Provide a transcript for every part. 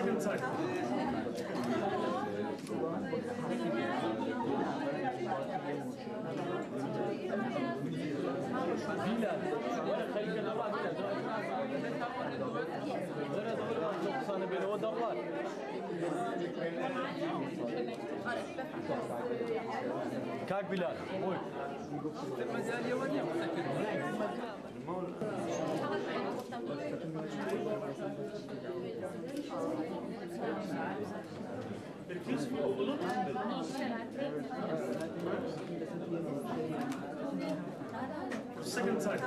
second time. Как Bilal? Ой. Second time.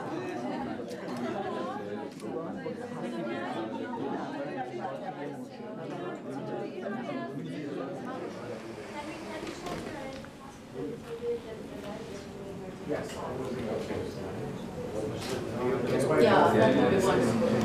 Yes. Yeah, that's what we want.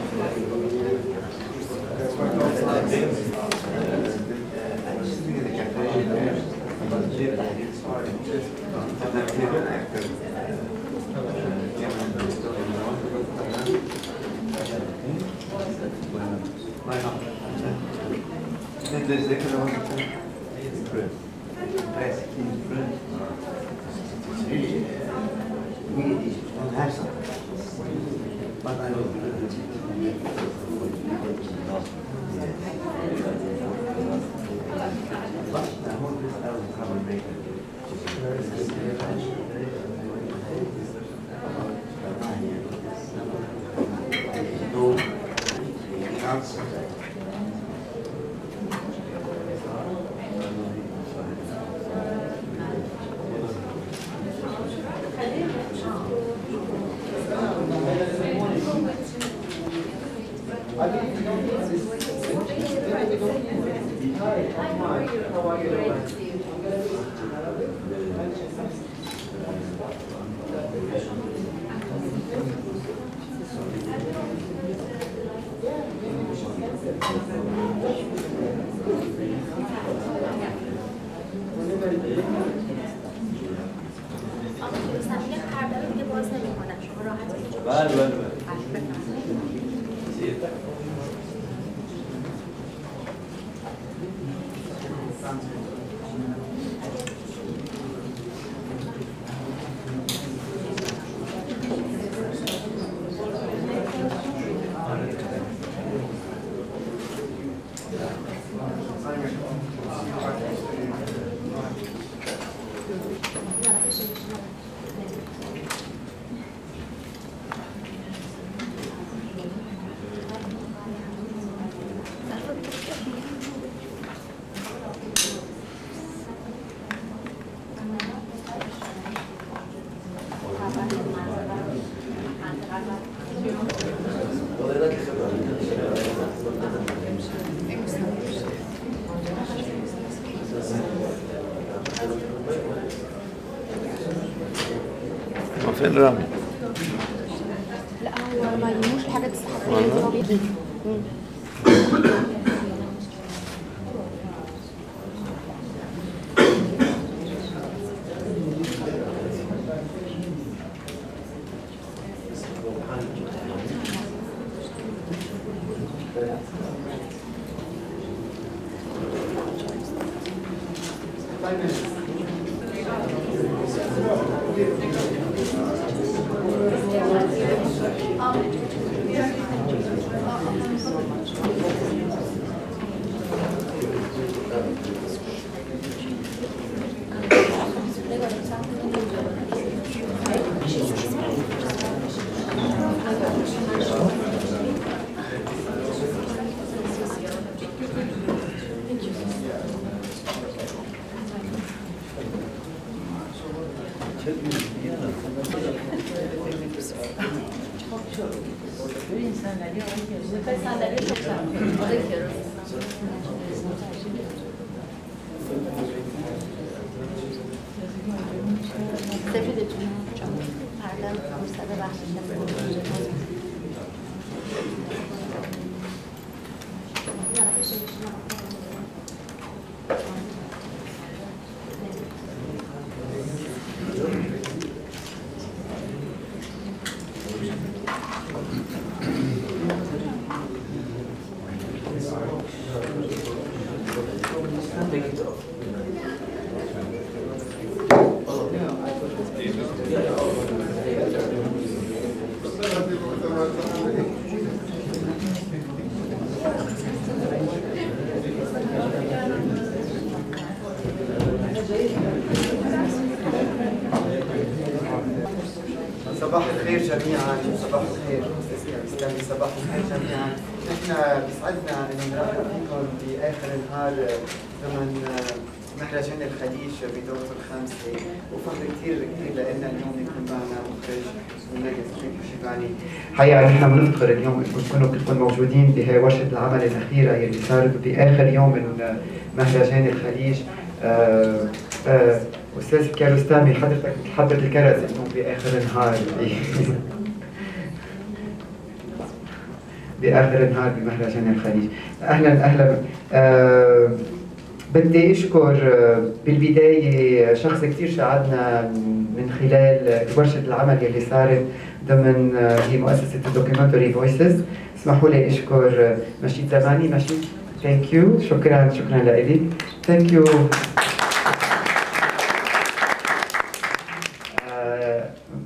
فين رامي؟ لا هو ما يهموش الحاجات الصحفية اللي هو بيجي. الخير جميعا، صباح الخير أستاذ كيارostami، صباح الخير جميعا. نحن بيسعدنا إنه نرحب فيكم بآخر النهار ضمن مهرجان الخليج بدورته الخامسة، وفخر كثير لنا اليوم يكون معنا مخرج شيباني. حقيقة نحن بنفتخر اليوم انكم تكونوا كلكم موجودين بورشة العمل الأخيرة يلي صارت بآخر يوم من مهرجان الخليج. أستاذ كيارostami حضرتك بتحضر الكرز انه بآخر النهار بآخر النهار بمهرجان الخليج. أهلا أهلا. بدي أشكر بالبداية شخص كثير ساعدنا من خلال ورشة العمل اللي صارت ضمن هي مؤسسة الدوكيومنتري فويسز. اسمحوا لي أشكر مشيد زماني. مشيد ثانك يو، شكرا لك. ثانك يو.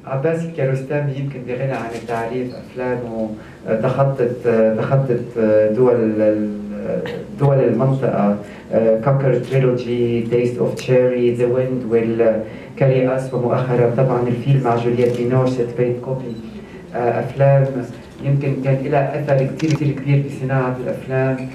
عباس كيارostami يمكن بغنى عن التعريف، أفلامه تخطت دول المنطقة. كوكر تريلوجي، تيست اوف تشيري، ذا ويند والكاري اس، ومؤخرا طبعا الفيلم مع جولييت بينوش ست بيت كوبي. أفلام يمكن كان لها أثر كثير كبير بصناعة الأفلام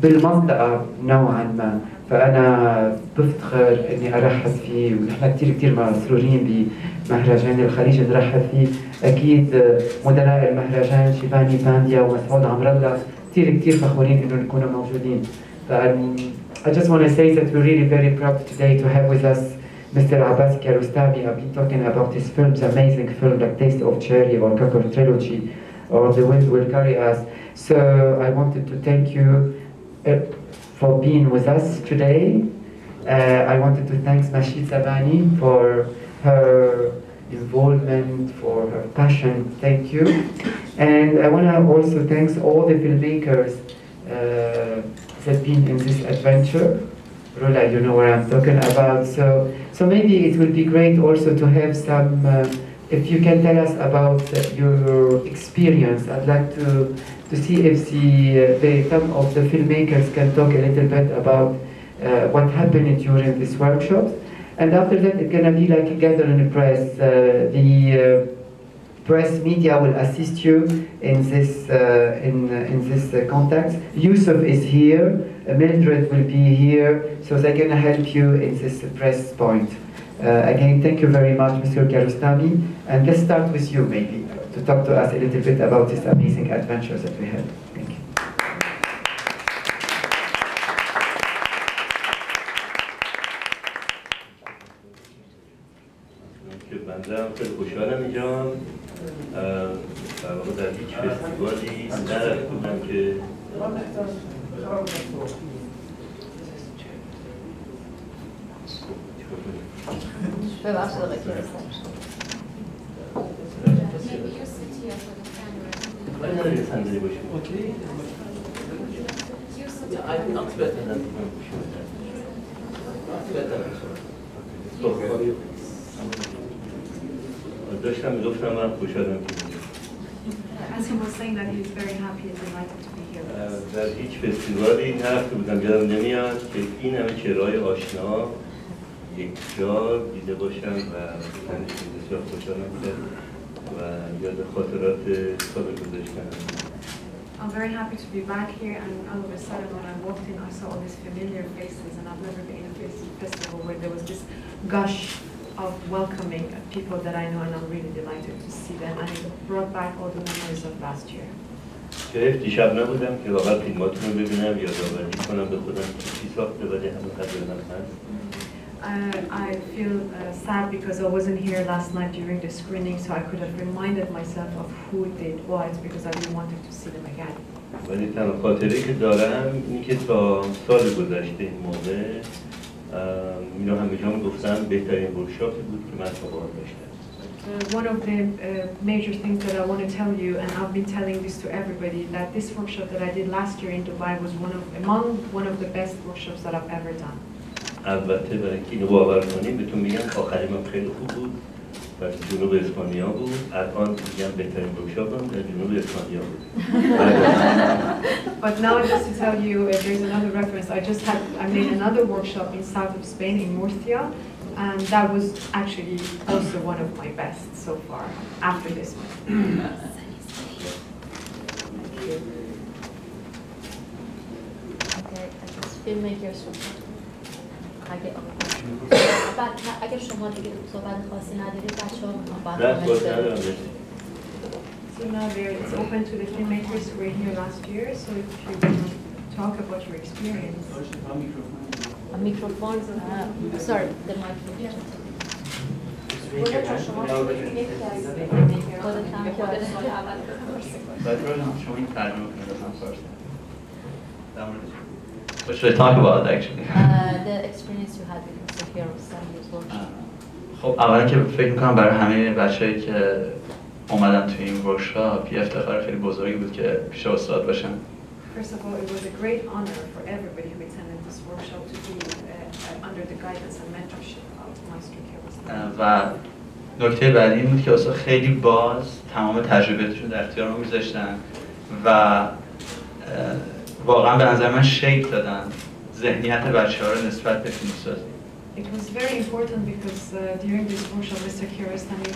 بالمنطقة نوعا ما، فأنا بفتخر إني أرحب فيه، ونحن كثير مسرورين بمهرجان الخليج نرحب فيه. أكيد مدراء المهرجان شيباني بانديا ومسعود عمر الله كثير فخورين إنه نكونوا موجودين. I just want to say that we're really very proud today to have with us Mr. Abbas Kiarostami. I've been talking about his films, amazing films like Taste of Cherry or Cocker Trilogy or The Wind Will Carry Us. So I wanted to thank you for being with us today. I wanted to thank Mashid Sabani for her involvement, for her passion. Thank you. And I want to also thank all the filmmakers that been in this adventure. Rola, you know what I'm talking about. So maybe it will be great also to have some, if you can tell us about your experience. I'd like to see if some of the filmmakers can talk a little bit about what happened during this workshop. And after that, it's gonna be like a gathering press. The press media will assist you in this context. Yusuf is here, Mildred will be here, so they're gonna help you in this press point. Again, thank you very much, Mr. Kiarostami, and let's start with you maybe to talk to us a little bit about this amazing adventure that we had. Thank you. بنده خیلی خوشحالم اینجا. در واقع در هیچ فستیوالی نرفته بودم که ببخشید آقای کیارostami. باید یه صندلی باشیم. داشتم میگفتم من خوشحالم که As he was saying that he is very happy and delighted to be here. در هیچ فستیوالی نرفته بودم، یادم نمیاد که این همه چهره‌های آشنا یک جا دیده باشم و بسیار خوشحالم کرد و یاد خاطرات سابق گذاشتم. I'm very happy to be back here, and all of a sudden when I walked in I saw all these familiar faces, and I've never been in a festival where there was this gush of welcoming people that I know, and I'm really delighted to see them, and it brought back all the memories of last year. شاید دیشب نبودم که واقعا فیلماتون رو ببینم، یادآوری کنم به خودم که چی ساخته ولی همینقدر هم هست. I feel sad because I wasn't here last night during the screening, so I could have reminded myself of who did what, because I really wanted to see them again. ولی تنها خاطری که دارم اینه که تا سال گذشته این موقع اینو همه جا گفتم بهترین ورکشاپی بود که من تا حالا داشتم. One of the major things that I want to tell you, and I've been telling this to everybody, that this workshop that I did last year in Dubai was one of the best workshops that I've ever done. البته برای اینکه اینو باور کنیم بهتون میگم آخرین من خیلی خوب بود و جنوب اسپانیا بود. الان میگم بهترین ورکشاپم در جنوب اسپانیا بود. But now just to tell you, there's another reference. I made another workshop in south of Spain in Murcia, And that was actually also one of my best so far after this one. Okay, as filmmakers اگر شما دیگه صحبت خاصی ندارید بچه‌ها میخوام So now it's open to the filmmakers who were here last year, so if you want to talk about your experience. A microphone, sorry, the microphone. What should I talk about actually? The experience you had with Mr. Kiarostami's workshop. خب اولا که فکر میکنم برای همه بچه‌ای که اومدن توی این ورکشاپ یه افتخار خیلی بزرگی بود که پیش استاد باشن. First of all, it was a great honor for everybody who attended this workshop to be under the guidance and mentorship of Maestro Kiarostami. و نکته بعدی این بود که استاد خیلی باز تمام تجربیاتشون در اختیار ما میذاشتن و واقعا به نظر من شیپ دادن ذهنیت بچه‌ها رو نسبت به فیلمسازی. It was very important because during this workshop, Mr. Kiarostami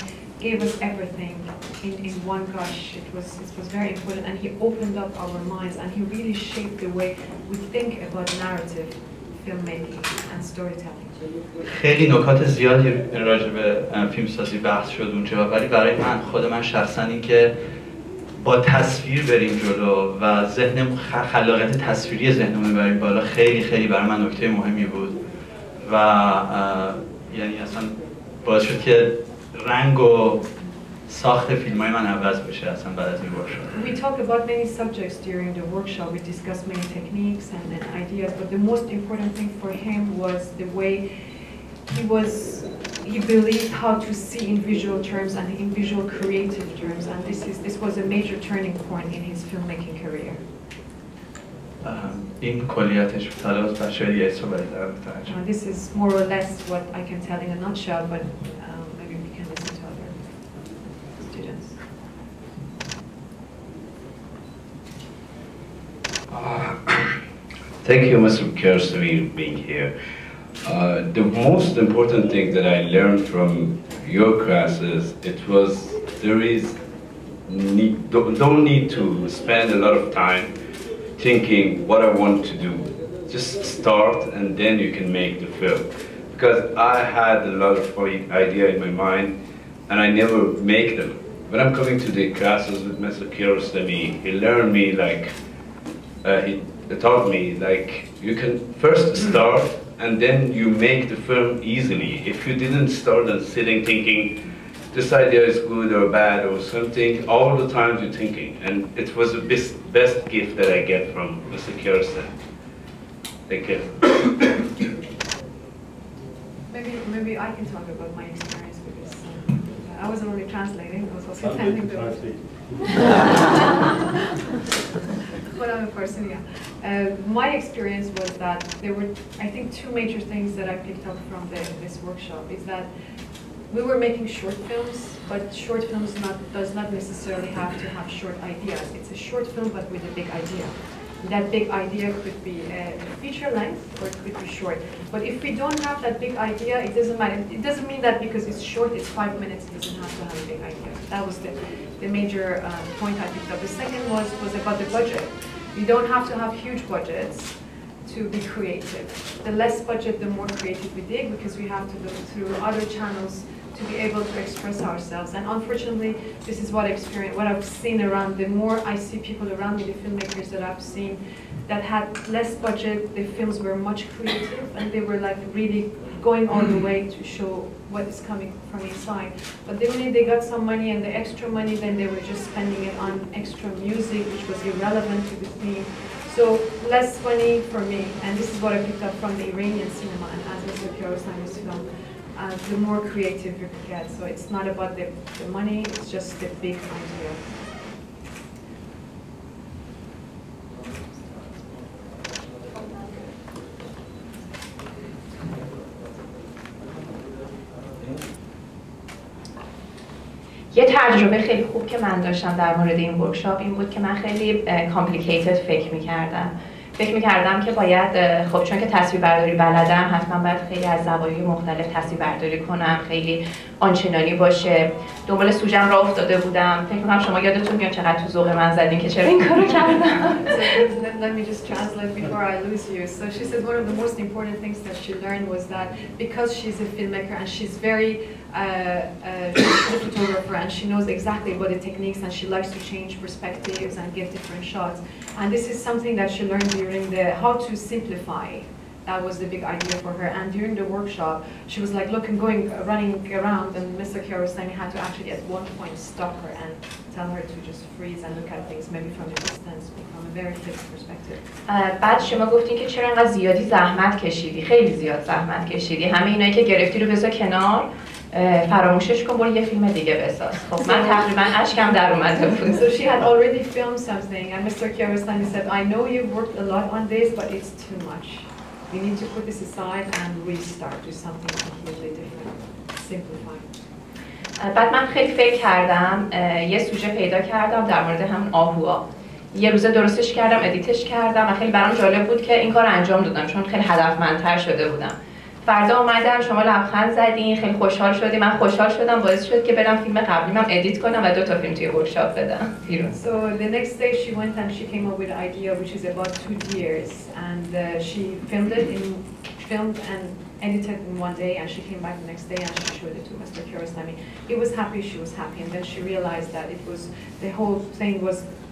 gave us everything in one gush. It was very important, and he opened up our minds, and he really shaped the way we think about narrative filmmaking and storytelling. خیلی نکات زیادی راجع به فیلمسازی بحث شد اونجا، ولی برای خود من شخصا این که با تصویر بریم جلو و خلاقیت تصویری ذهنمون بریم بالا خیلی برای من نکته مهمی بود و یعنی اصلا باعث شد که رنگ و ساخت فیلم‌های من عوض بشه اصلا بعد از این ورکشاپ. We talked about many subjects during the workshop. We discussed many techniques and ideas, but the most important thing for him was the way he believed how to see in visual terms and in visual creative terms, and this was a major turning point in his filmmaking career. این کلیتش طلب از بچه‌های دیگه صحبت دارم. This is more or less what I can tell in a nutshell, but maybe we can listen to other students. Thank you, Mr. Kiarostami, for being here. The most important thing that I learned from your classes, it was don't need to spend a lot of time thinking what I want to do. Just start and then you can make the film. Because I had a lot of idea in my mind and I never make them. When I'm coming to the classes with Mr. Kiarostami, he learned me like, he taught me like you can first start and then you make the film easily. If you didn't start and sitting thinking this idea is good or bad or something, all the time you're thinking. And it was the best gift that I get from Mr. Kiarostami. Thank you. Maybe I can talk about my experience with this. I wasn't only translating, I was also attending the But I'm a person, yeah. My experience was that there were, I think, two major things that I picked up from this workshop is that we were making short films, but short films does not necessarily have to have short ideas. It's a short film, but with a big idea. That big idea could be a feature length, or it could be short. But if we don't have that big idea, it doesn't matter. It doesn't mean that because it's short, it's 5 minutes, it doesn't have to have a big idea. That was the major point I picked up. The second was about the budget. You don't have to have huge budgets to be creative. The less budget, the more creative we dig, because we have to look through other channels to be able to express ourselves. And unfortunately, this is what I've seen around. The more I see people around me, the filmmakers that I've seen that had less budget, the films were much creative, and they were like really going all the way to show what is coming from inside. But then when they got some money and the extra money, then they were just spending it on extra music, which was irrelevant to the theme. So less money for me, and this is what I picked up from the Iranian cinema and as Mr. Kiarostami's film. The more creative you get. So it's not about the money, it's just the big idea. یه تجربه خیلی خوب که من داشتم در مورد این ورکشاپ این بود که من خیلی کامپلیکیتد فکر می‌کردم فکر می‌کردم که باید خب چون که تصویربرداری بلدم حتما باید خیلی از زوایای مختلف تصویربرداری کنم، خیلی آنچنانی باشه. دنبال سوژم راه افتاده بودم. فکر می‌کنم شما یادتون میاد چقدر تو ذوق من زدین که چرا این کارو کردم. Let me just translate before I lose you. So she says one of the most important things that she learned was that because she's a filmmaker and she's very she's a photographer and she knows exactly about the techniques and she likes to change perspectives and give different shots. And this is something that she learned during the how to simplify. That was the big idea for her. And during the workshop, she was like, look, I'm running around, and Mr. Kiarostami had to actually at one point stop her and tell her to just freeze and look at things maybe from a distance, from a very fixed perspective. بعد شما گفتین که چرا انقدر زیادی زحمت کشیدی، خیلی زیاد زحمت کشیدی. همه اینایی که گرفتی رو بذار کنار، فراموشش کن، برو یه فیلم دیگه بساز. خب من تقریبا اشکم در اومده بود. So she had already filmed something, and Mr. Kiarostami said, I know you've worked a lot on this, but it's too much. We need to put this aside and restart, do something completely different, simplify. بعد من خیلی فکر کردم، یه سوژه پیدا کردم در مورد همون آهوها. یه روزه درستش کردم، ادیتش کردم و خیلی برام جالب بود که این کار انجام دادم چون خیلی هدفمندتر شده بودم. فردا اومدم، شما لبخند زدین، خیلی خوشحال شدی، من خوشحال شدم، باعث شد که برم فیلم قبلیمم ادیت کنم و 2 تا فیلم توی ورکشاپ بدم بیرون. So the next day she went and she came up with an idea which is about 2 years, and she filmed and edited in one day, and she came back the next day and she showed it to Mr. Kiarostami. He was happy, she was happy, and then she realized that it was the whole thing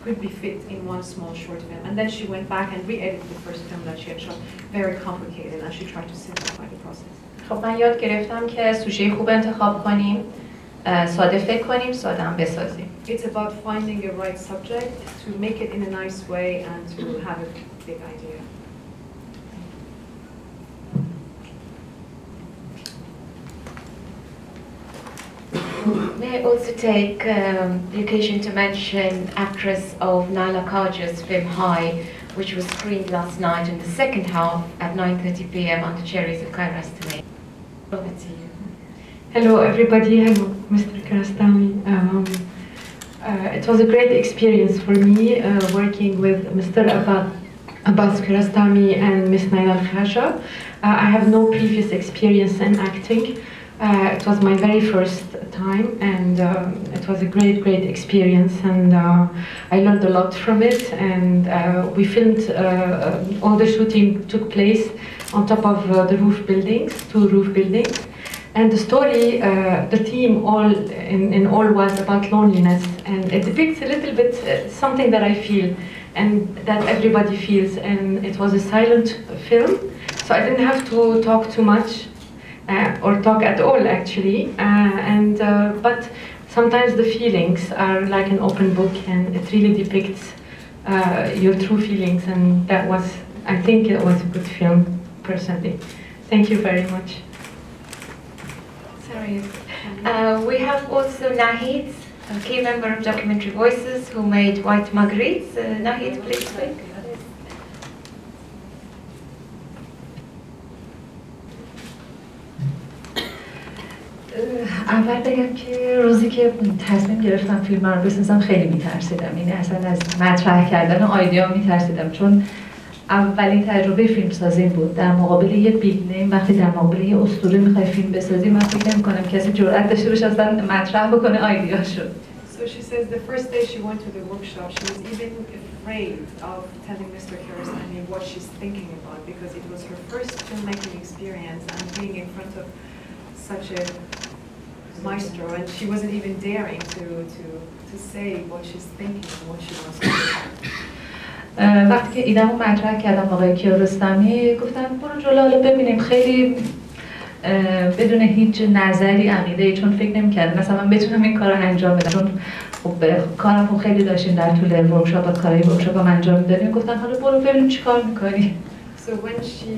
could be fit in one small short film. And then she went back and re-edited the first film that she had shot, very complicated, and she tried to simplify the process. خب من یاد گرفتم که سوژه خوب انتخاب کنیم، ساده فکر کنیم، ساده هم بسازیم. It's about finding a right subject, to make it in a nice way and to have a big idea. May I also take the occasion to mention actress of Naila Kaj's film High, which was screened last night in the second half at 9:30 p.m. on the cherries of Kiarostami. Over to you. Hello everybody, hello Mr. Kiarostami. It was a great experience for me working with Mr. Abbas Kiarostami and Miss Naila Khaja. I have no previous experience in acting. It was my very first time, and it was a great experience, and I learned a lot from it. And we filmed, all the shooting took place on top of the two roof buildings. And the story, the theme in all was about loneliness, and it depicts a little bit something that I feel and that everybody feels. And it was a silent film, so I didn't have to talk too much. Or talk at all actually, but sometimes the feelings are like an open book, and it really depicts your true feelings, and I think it was a good film, personally. Thank you very much. Sorry. We have also Nahid, a key member of Documentary Voices, who made White Marguerites. Nahid, please speak. اول بگم که روزی که تصمیم گرفتم فیلم رو بسازم خیلی میترسیدم، یعنی اصلا از مطرح کردن آیدیا میترسیدم، چون اولین تجربه فیلم سازی بود. در مقابل یه بیگ نیم، وقتی در مقابل یه اسطوره میخوای فیلم بسازی، من فکر نمی‌کنم کسی جرئت داشته باشه اصلا مطرح بکنه آیدیاشو. So she says the first day she went to the workshop, she was even afraid of telling Mr. Kiarostami what she's thinking about, because it was her first filmmaking experience and being in front of such a maestro, and she wasn't even daring to say what she's thinking and what she wants to do. وقتی که ایده‌مو مطرح کردم آقای کیارستمی، گفتم برو جلو، حالا ببینیم. خیلی بدون هیچ نظری، عقیده‌ای، چون فکر نمی‌کردم مثلا من بتونم این کارو انجام بدم، چون خب کارمو خیلی داشتیم در طول ورکشاپ، کارهای ورکشاپ هم انجام می‌دادیم. گفتم حالا برو ببینیم چیکار می‌کنی. So when she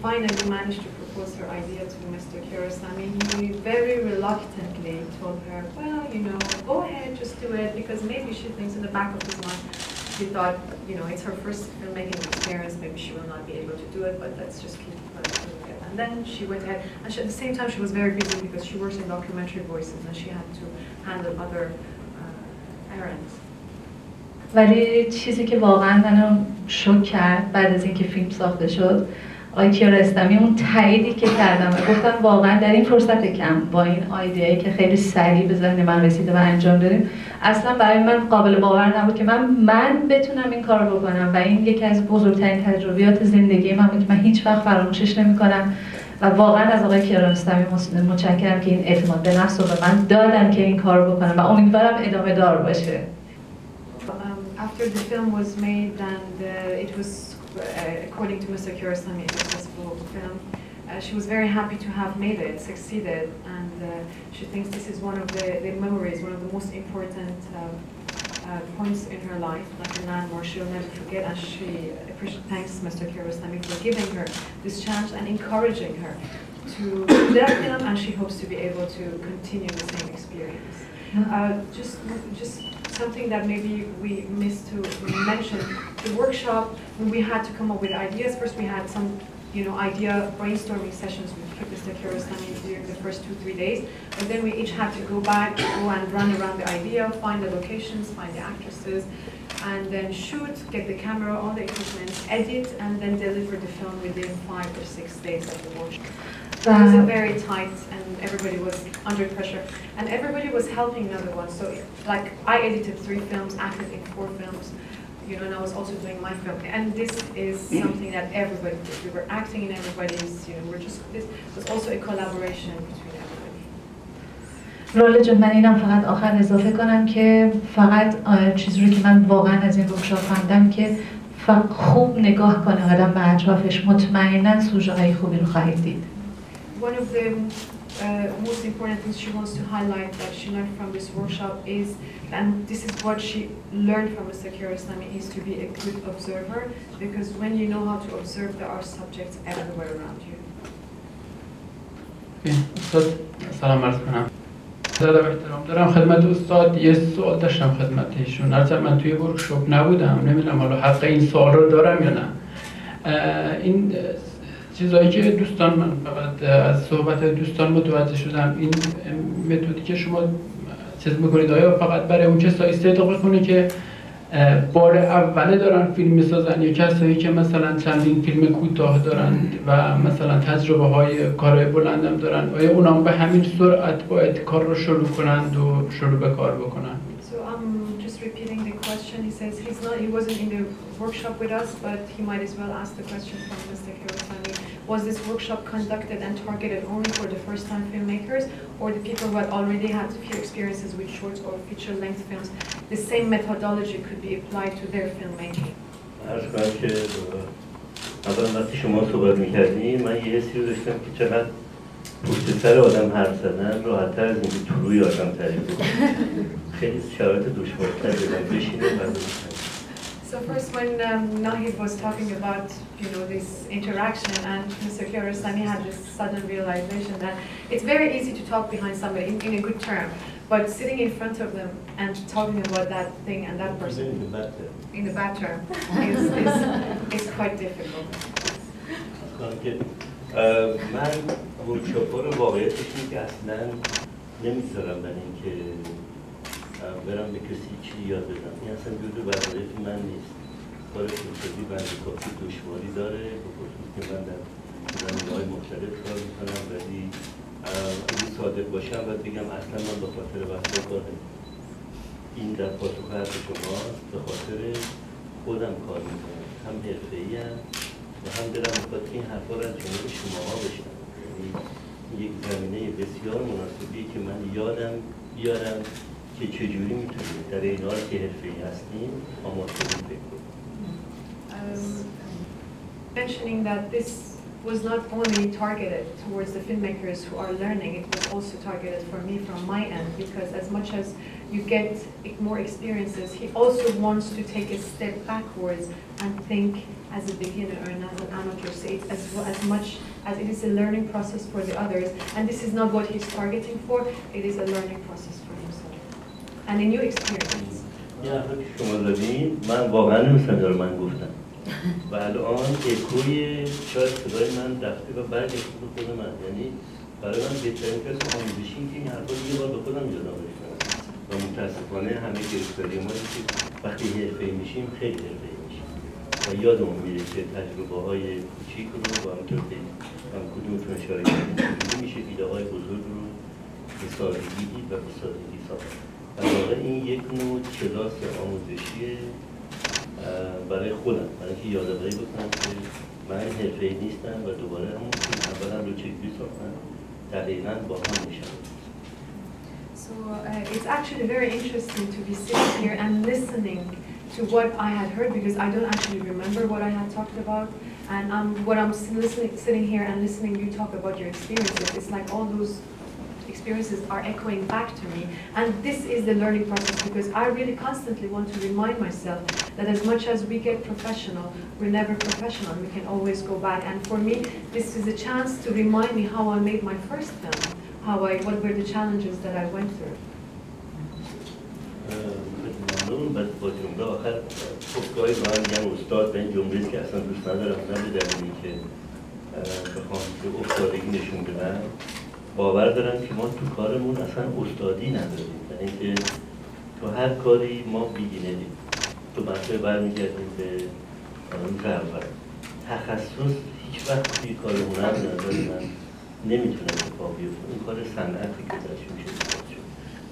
finally managed to propose her idea to Mr. Kiarostami, he very reluctantly told her, well, go ahead, just do it, because maybe she thinks in the back of his mind, she thought, it's her first filmmaking experience, maybe she will not be able to do it, but let's just keep her doing it. And then she went ahead, and at the same time she was very busy because she works in Documentary Voices and she had to handle other errands. ولی چیزی که واقعا منو شوک کرد بعد از اینکه فیلم ساخته شد، آقای کیارستمی اون تاییدی که کردم و گفتم واقعا در این فرصت کم با این ایده‌ای که خیلی سریع به ذهن من رسیده و انجام دادیم، اصلا برای من قابل باور نبود که من بتونم این کار رو بکنم و این یکی از بزرگترین تجربیات زندگی من بود که من هیچ وقت فراموشش نمی‌کنم و واقعا از آقای کیارستمی متشکرم که این اعتماد به نفس رو به من دادن که این کار رو بکنم و امیدوارم ادامه دار باشه. After the film was made and it was according to Mr. Kiarostami, a successful film. She was very happy to have made it, succeeded, and she thinks this is one of the memories, one of the most important points in her life, like a landmark she'll never forget, and she thanks Mr. Kiarostami for giving her this chance and encouraging her to do that film, and she hopes to be able to continue the same experience. Just something that maybe we missed to mention, the workshop, when we had to come up with ideas. First we had some, idea brainstorming sessions with Mr. Kiarostami during the first 2-3 days, but then we each had to go and run around the idea, find the locations, find the actresses, and then shoot, get the camera, all the equipment, edit, and then deliver the film within 5 or 6 days of the workshop. So it was very tight and everybody was under pressure and everybody was helping another one. So like I edited 3 films, acted in 4 films, and I was also doing my film. And this is something that everybody did. We were acting in everybody's, this was also a collaboration between everybody. رول جان، من اینم فقط آخر اضافه کنم که فقط چیزی رو که من واقعا از این ورکشاپ فهمیدم که خوب نگاه کنه آدم به اطرافش، مطمئنا سوژه های خوبی رو خواهید دید. One of the most important things she wants to highlight that she learned from this workshop is, and this is what she learned from Mr. Kiarostami, is to be a good observer, because when you know how to observe, there are subjects everywhere around you. سلام عرض کنم. زیاده احترام دارم خدمت استاد. یه سوال داشتم خدمت ایشون. البته من توی ورکشاپ نبودم، نمیدونم حالا حق این سوال رو دارم یا نه. این چیزایی که دوستان، من فقط از صحبت دوستان متوجه شدم، این متدی که شما چیز میکنید آیا فقط برای اون کسایی استفاده میکنه که بار اوله دارن فیلم میسازن یا کسایی که مثلا چندین فیلم کوتاه دارن و مثلا تجربه های کارهای بلندم دارن، آیا اونا به همین سرعت باید کار رو شروع کنند و شروع به کار بکنن؟ Just repeating the question, he says he wasn't in the workshop with us, but he might as well ask the question from Mr. Kiarostami. Was this workshop conducted and targeted only for the first-time filmmakers, or the people who had already had a few experiences with short or feature-length films? The same methodology could be applied to their filmmaking. عرض کنم که اولا وقتی شما صحبت می‌کردین من یه حسی رو داشتم که چقدر پشت سر آدم حرف زدن راحت‌تر از اینکه تو روی آدم تعریف کنه. خیلی شرایط دشوارتر بدن بشینه و So first, when Nahid was talking about this interaction, and Mr. Kiarostami had this sudden realization that it's very easy to talk behind somebody in a good term, but sitting in front of them and talking about that thing and that person in the bad term is quite difficult. من ورکشاپ‌ها رو واقعیتش اینه که اصلا نمیذارم برای اینکه برم به کسی چی یاد بدم. این اصلا جزو وظایف من نیست. کار فیلمسازی بنده کافی دشواری داره، به خصوص که من در زمینه‌های مختلف کار میکنم، ولی اگه صادق باشم باید بگم اصلا من به خاطر وظایف این در پاسخ حرف شماست، به خاطر خودم کار میکنم، هم حرفه‌ایم و هم دلم میخواد که این حرفا رو از جانب شماها بشنوم. یعنی یک زمینه بسیار مناسبیه که من یادم بیارم که چجوری میتونیم در این حال که حرفه‌ای هستیم آماده بکنیم. Mentioning that this was not only targeted towards the filmmakers who are learning, it was also targeted for me from my end, because as much as you get more experiences, he also wants to take a step backwards and think as a beginner or as an amateur, say it as much as it is a learning process for the others, and this is not what he's targeting for, it is a learning process for himself and a new experience. یه حرفی که شما زدین من واقعا نمی‌دونم داره من گفتم و الان اکوی شاید صدای من رفته و برگشته به خود من، یعنی برای من بهترین کسی آموزشی که این حرفا دیگه باید به خودم یادم بشنوم و متاسفانه همه گرفتاری ما که وقتی حرفه‌ای میشیم خیلی حرفه‌ای میشیم و یادمون میره که تجربه‌های کوچیک رو با همونطور که هم کدومتون اشاره کردیم میشه ایده‌های بزرگ رو به سادگی دید و به سادگی ساخت. در واقع این یک نوع کلاس آموزشیه برای خودم، برای اینکه یادآوری بکنم که من حرفه‌ای نیستم و دوباره همون که اولا رو چجوری ساختم دقیقاً با هم میشم. So it's actually very interesting to be sitting here and listening to what I had heard, because I don't actually remember what I had talked about, and what I'm sitting here and listening you talk about your experiences, it's like all those experiences are echoing back to me, and this is the learning process, because I really constantly want to remind myself that as much as we get professional, we're never professional, we can always go back. And for me, this is a chance to remind me how I made my first film, what were the challenges that I went through. ممنون. بعد با جمله آخر خب گاهی به من میگن استاد، به این جمله که اصلا دوست ندارم، نه به دلیلی که بخوام که افتادگی نشون بدم، باور دارم که ما تو کارمون اصلا استادی نداریم، یعنی اینکه تو هر کاری ما بیگینریم. تو مسئله برمیگردیم به روز اول، تخصص هیچ وقت توی کار هنر به نظر من نمیتونه اتفاق بیفته. این کار صنعتی که درش میشه شد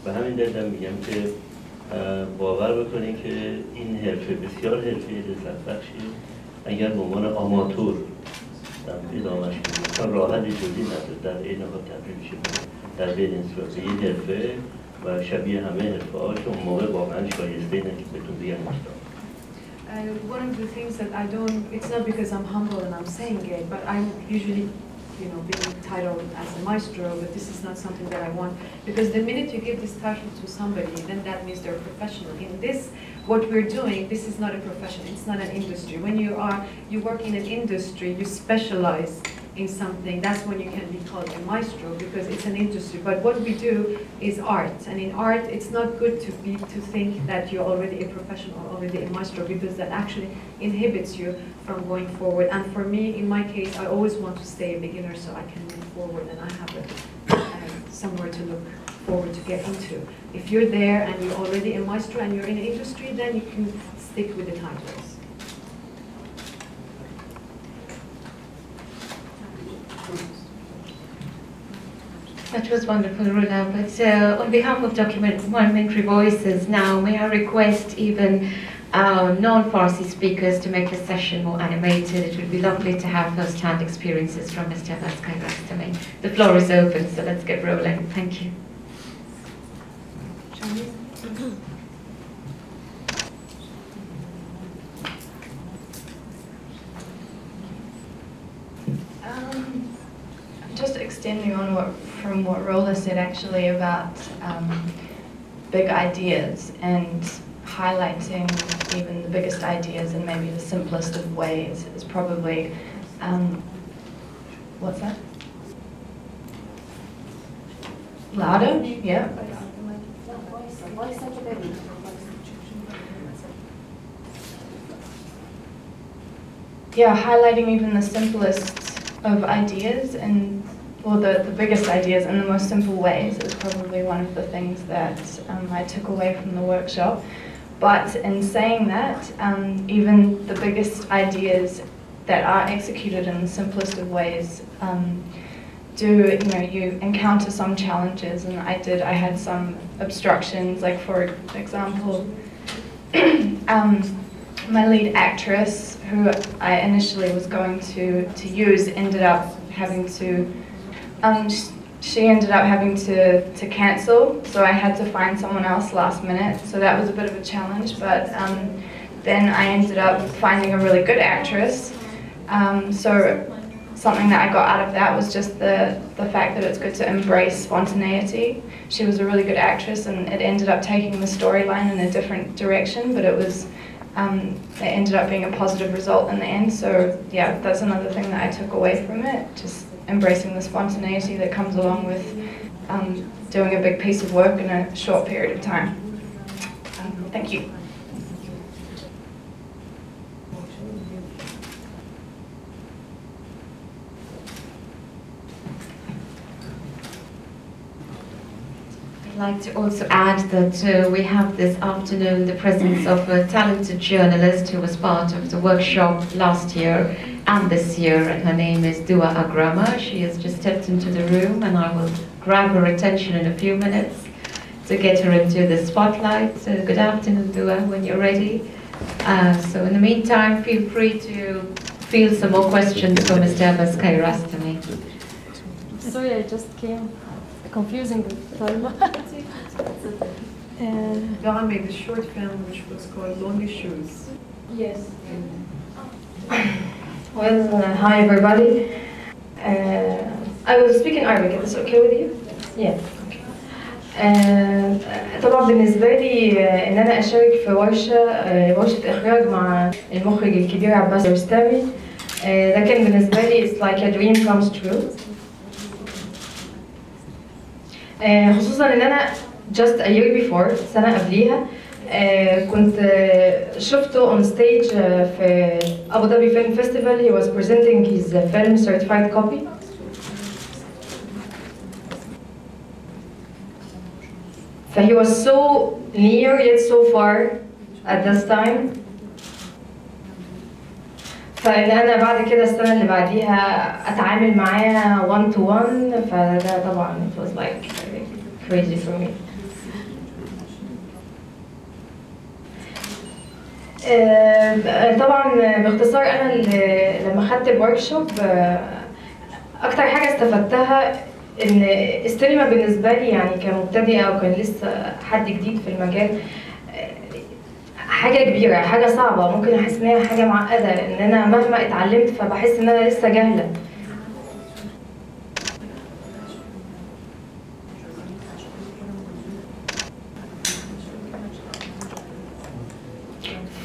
و همین دلیل میگم که باور بکنید که این حرفه بسیار حرفه لذت بخشی اگر به عنوان آماتور ادامهش کنید، چون راه حل جدی نداره، در این حال تبدیل میشه در بین این صورت به این حرفه و شبیه همه حرفه هاش اون موقع واقعا شایسته اینه که بهتون بگم استاد. One of the things that I don't, it's not because I'm humble and I'm saying it, but I'm usually, you know, being titled as a maestro, but this is not something that I want, because the minute you give this title to somebody, then that means they're a professional. In this, what we're doing, this is not a profession, it's not an industry. When you work in an industry, you specialize in something, that's when you can be called a maestro, because it's an industry. But what we do is art, and in art, it's not good to think that you're already a professional, already a maestro, because that actually inhibits you from going forward. And for me, in my case, I always want to stay a beginner so I can move forward, and I have somewhere to look forward to get into. If you're there and you're already a maestro and you're in the industry, then you can stick with the titles. That was wonderful, Rula. But on behalf of Documentary Voices now, may I request even non-Farsi speakers to make the session more animated. It would be lovely to have first-hand experiences from Mr. Abbas Kiarostami. The floor is open, so let's get rolling. Thank you. Just extending on from what Rola said actually about big ideas and highlighting even the biggest ideas in maybe the simplest of ways is probably, what's that? Louder? Yeah. Yeah, highlighting even the simplest of ideas and or the biggest ideas in the most simple ways is probably one of the things that I took away from the workshop. But in saying that, even the biggest ideas that are executed in the simplest of ways you encounter some challenges, and I had some obstructions, like for example, my lead actress, who I initially was going to use, ended up having to she ended up having to cancel, so I had to find someone else last minute, so that was a bit of a challenge, but then I ended up finding a really good actress, so something that I got out of that was just the fact that it's good to embrace spontaneity. She was a really good actress, and it ended up taking the storyline in a different direction, but it it ended up being a positive result in the end, so yeah, that's another thing that I took away from it, just embracing the spontaneity that comes along with doing a big piece of work in a short period of time. Thank you. I'd like to also add that we have this afternoon the presence of a talented journalist who was part of the workshop last year and this year, and her name is Dua Agrama. She has just stepped into the room, and I will grab her attention in a few minutes to get her into the spotlight. Good afternoon, Dua, when you're ready. So in the meantime, feel free to field some more questions for Mr. Abbas Kiarostami. Sorry, I just came confusing the time. Dawn made a short film which was called Lonely Shoes. Yes. Well, hi everybody. I will speak in Arabic. Is this okay with you? Yeah. طبعا بالنسبة لي إن أنا أشارك في ورشة إخراج مع المخرج الكبير عباس كيارostami. ده كان بالنسبة لي it's like a dream comes true. خصوصا إن أنا just a year before سنة قبليها كنت شفته on stage في أبو ظبي Film Festival. He was presenting his film certified copy. He was so near yet so far at this time. فإن أنا بعد كده السنة اللي بعديها أتعامل معاه one to one فده طبعا it was like crazy for me. طبعا باختصار أنا لما خدت الوركشوب أكتر حاجة استفدتها إن السينما بالنسبة لي يعني كمبتدئة أو كان لسه حد جديد في المجال حاجة كبيرة، حاجة صعبة، ممكن أحس إن هي حاجة معقدة، إن أنا مهما اتعلمت فبحس إن أنا لسه جاهلة.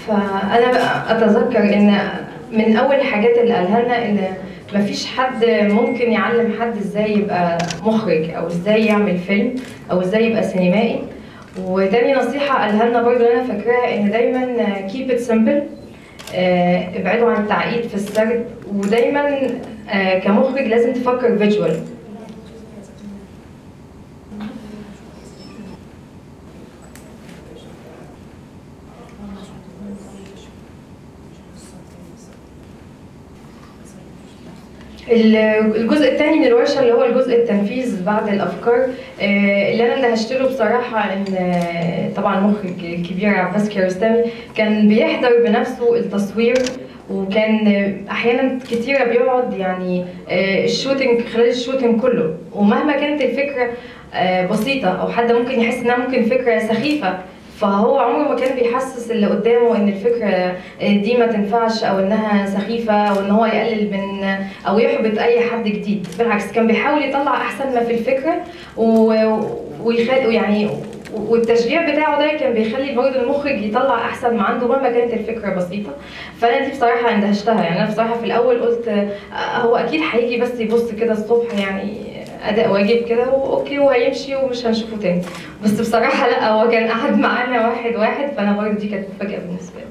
فأنا أتذكر إن من أول الحاجات اللي قالها لنا إن مفيش حد ممكن يعلم حد ازاي يبقى مخرج او ازاي يعمل فيلم او ازاي يبقى سينمائي. وتاني نصيحة قالها لنا برضه انا فاكراها ان دايما keep it simple، ابعدوا عن التعقيد في السرد، ودايما كمخرج لازم تفكر فيجوال. الجزء الثاني من الورشه اللي هو الجزء التنفيذ بعد الافكار اللي انا هشتغله بصراحه ان طبعا المخرج الكبير عباس كيارostami كان بيحضر بنفسه التصوير، وكان احيانا كتيره بيقعد يعني الشوتنج خلال الشوتنج كله، ومهما كانت الفكره بسيطه او حد ممكن يحس انها ممكن فكره سخيفه فهو عمره ما كان بيحسس اللي قدامه ان الفكره دي ما تنفعش او انها سخيفه او ان هو يقلل من او يحبط اي حد جديد. بالعكس كان بيحاول يطلع احسن ما في الفكره ويخلي يعني والتشجيع بتاعه ده كان بيخلي برضه المخرج يطلع احسن ما عنده مهما كانت الفكره بسيطه. فانا دي بصراحه اندهشتها، يعني انا بصراحه في الاول قلت هو اكيد هيجي بس يبص كده الصبح يعني اداء واجب كده واوكي وهيمشي ومش هنشوفه تاني، بس بصراحه لا هو كان قاعد معانا واحد واحد، فانا برضه دي كانت مفاجاه بالنسبه لي.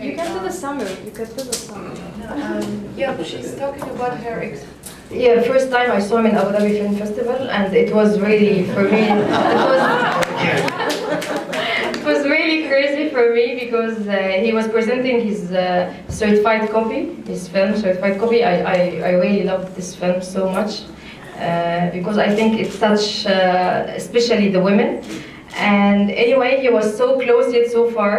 You can do the summer. You can do the summer. Yeah, she's talking about her Yeah, first time I saw him in Abu Dhabi Film Festival, and it was really, for me, it was really crazy for me because he was presenting his certified copy, his film certified copy. I really loved this film so much because I think it touched especially the women. And anyway, he was so close yet so far.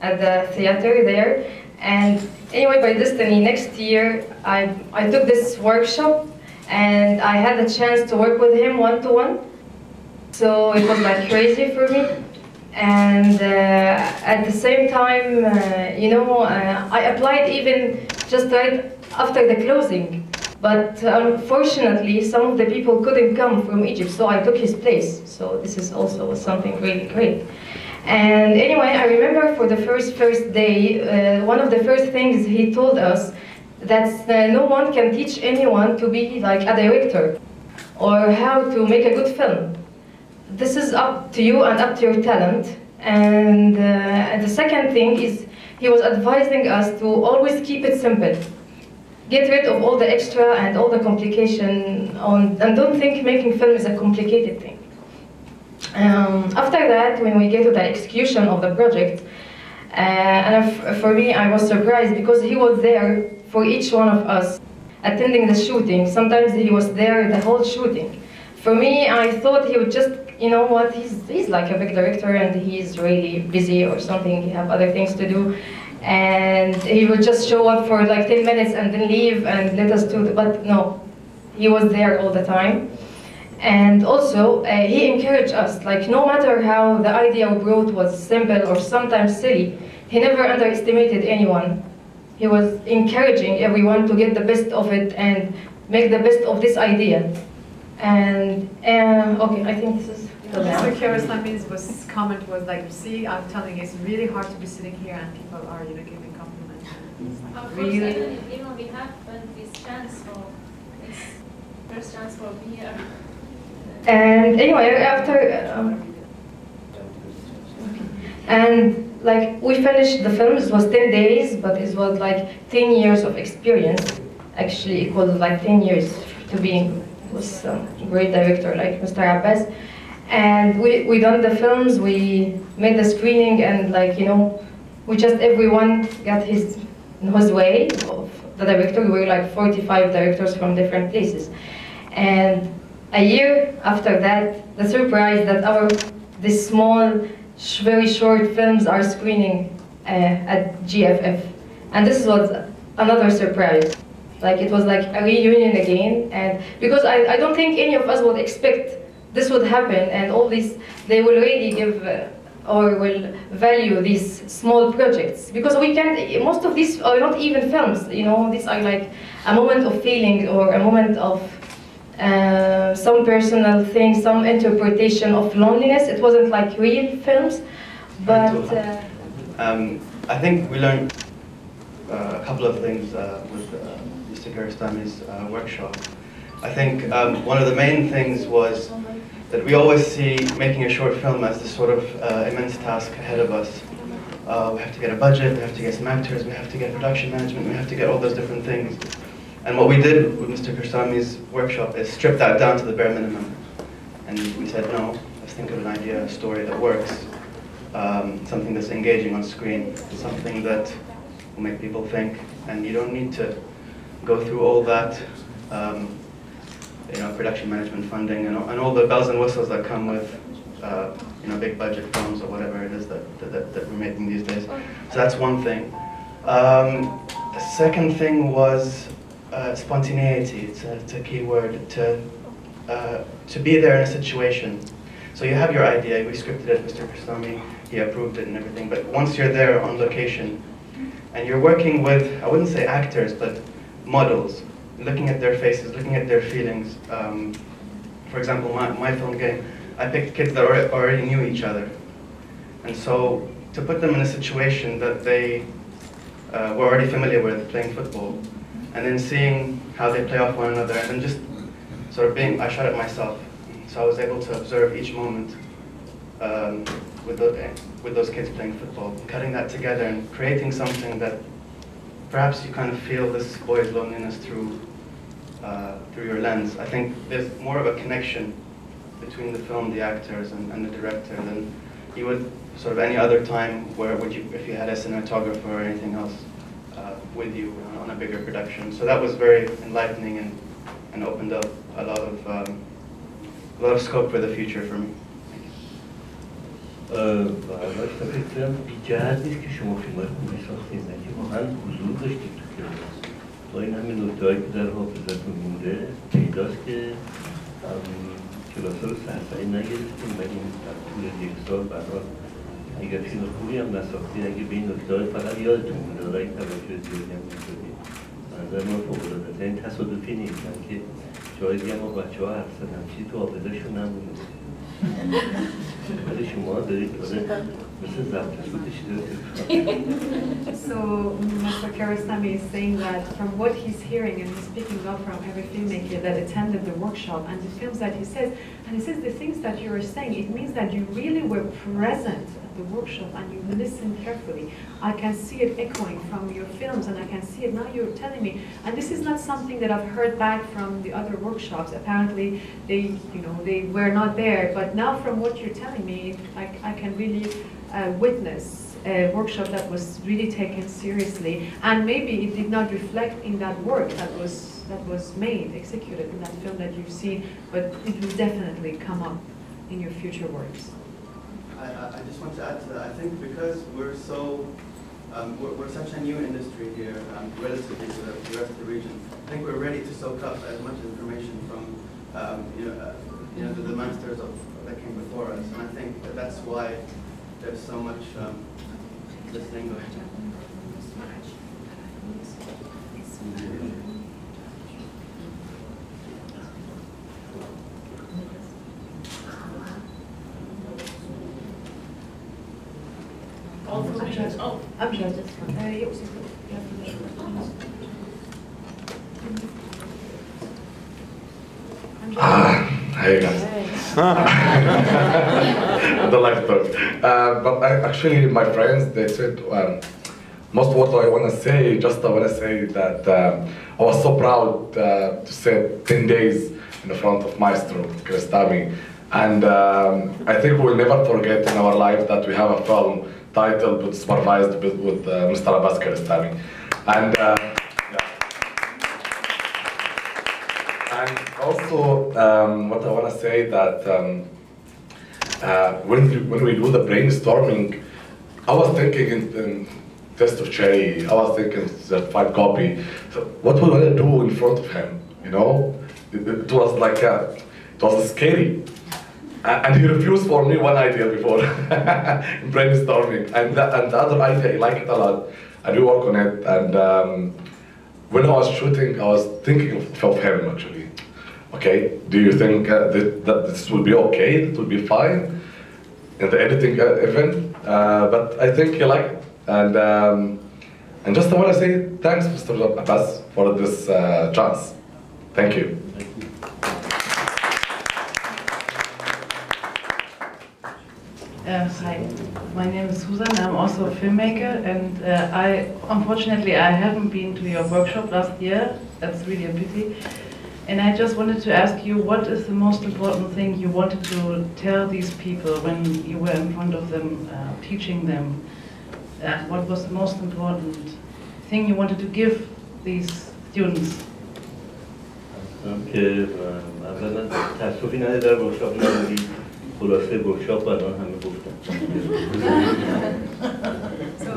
at the theater there. And anyway, by destiny, next year I took this workshop and I had the chance to work with him one-to-one. So it was like crazy for me. And at the same time, I applied even just right after the closing. But unfortunately, some of the people couldn't come from Egypt, so I took his place. So this is also something really great. And anyway, I remember for the first day, one of the first things he told us that no one can teach anyone to be like a director or how to make a good film. This is up to you and up to your talent. And the second thing is he was advising us to always keep it simple. Get rid of all the extra and all the complication and don't think making film is a complicated thing. After that, when we get to the execution of the project, for me, I was surprised because he was there for each one of us, attending the shooting. Sometimes he was there the whole shooting. For me, I thought he would just, you know what, he's like a big director and he's really busy or something, he have other things to do. And he would just show up for like 10 minutes and then leave and let us do but no, he was there all the time. And also, he encouraged us, like no matter how the idea we brought was simple or sometimes silly, he never underestimated anyone. He was encouraging everyone to get the best of it and make the best of this idea. And, okay, I think this is... Mr. Kiarostami's comment was like, see, I'm telling you, it's really hard to be sitting here and people are, giving compliments. Of course, even we have this chance for this first chance for being here. And anyway, after and like we finished the film. It was 10 days, but it was like 10 years of experience. Actually, it was like 10 years to be with a great director like Mr. Abbas. And we done the films, we made the screening, and we just everyone got his way of the director. We were like 45 directors from different places. And a year after that, the surprise that these small, very short films are screening at GFF. And this was another surprise. Like it was like a reunion again. And because I don't think any of us would expect this would happen, and all these, they will really give or will value these small projects. Because we can't, most of these are not even films, these are like a moment of feeling or a moment of some personal thing, some interpretation of loneliness. It wasn't like real films, but... I think we learned a couple of things with Mr. Kiarostami's workshop. I think one of the main things was that we always see making a short film as this sort of immense task ahead of us. We have to get a budget, we have to get some actors, we have to get production management, we have to get all those different things. And what we did with Mr. Kiarostami's workshop is strip that down to the bare minimum. And we said, no, let's think of an idea, a story that works, something that's engaging on screen, something that will make people think. And you don't need to go through all that production management funding and all the bells and whistles that come with big budget films or whatever it is that we're making these days. So that's one thing. The second thing was spontaneity. It's a key word. To be there in a situation. So you have your idea, we scripted it, Mr. Kiarostami, he approved it and everything, but once you're there on location and you're working with, I wouldn't say actors, but models, looking at their faces, looking at their feelings. For example, my film game, I picked kids that already knew each other. And so to put them in a situation that they were already familiar with, playing football, and then seeing how they play off one another, and then just sort of I shot it myself. So I was able to observe each moment with those kids playing football, cutting that together and creating something that perhaps you kind of feel this boy's loneliness through your lens. I think there's more of a connection between the film, the actors, and the director than you would sort of any other time where if you had a cinematographer or anything else with you on a bigger production. So that was very enlightening and opened up a lot of scope for the future for me. باید فکر کنم بی‌جهت نیست که شما فیلم‌های خوبی ساختین، نه که واقعا حضور داشتید تو کلاس. با این همین نکته‌هایی که در حافظتون مونده پیداست که کلاس‌ها رو سرسری نگرفتیم، ولی در طول یک سال بعد اگر فیلم خوبی هم نساختید، اگه به این نکته‌های فقط یادتون مونده، اگه توجه زیادی هم نشدید، به نظر من فوق‌العاده است. این تصادفی نیست، من که جای دیگه ما بچه‌ها حرف زدن چیزی تو حافظه‌شون نمونده. So Mr. Kiarostami is saying that from what he's hearing, and he's picking up from every filmmaker that attended the workshop and the films that he says, and he says the things that you are saying, it means that you really were present at the workshop and you listened carefully. I can see it echoing from your films, and I can see it now you're telling me. And this is not something that I've heard back from the other workshops. Apparently they were not there, but now from what you're telling me, I can really witness a workshop that was really taken seriously, and maybe it did not reflect in that work that was made, executed in that film that you've seen, but it will definitely come up in your future works. I just want to add to that. I think because we're we're such a new industry here, relatively to the rest of the region, I think we're ready to soak up as much information from the masters that came before us, and I think that's why there's so much listening going on. Hey guys. I don't like to talk. But actually my friends, they said most of what I want to say, just I want to say that I was so proud to sit 10 days in the front of Maestro Kiarostami. And I think we'll never forget in our life that we have a film titled but supervised with Mr. Abbas Kiarostami. And also, what I want to say that when we do the brainstorming, I was thinking in Test of Cherry, I was thinking certified copy. So what we want to do in front of him, It was like it was scary. And he refused for me one idea before brainstorming, and the other idea I like it a lot. I do work on it, and when I was shooting, I was thinking of him actually. Okay, do you think that this will be okay? It will be fine in the editing event? But I think you like it, and just I want to say thanks, Mr. Abbas, for this chance. Thank you. Hi, my name is Susan. I'm also a filmmaker, and unfortunately I haven't been to your workshop last year. That's really a pity. And I just wanted to ask you, what is the most important thing you wanted to tell these people when you were in front of them, teaching them? What was the most important thing you wanted to give these students? So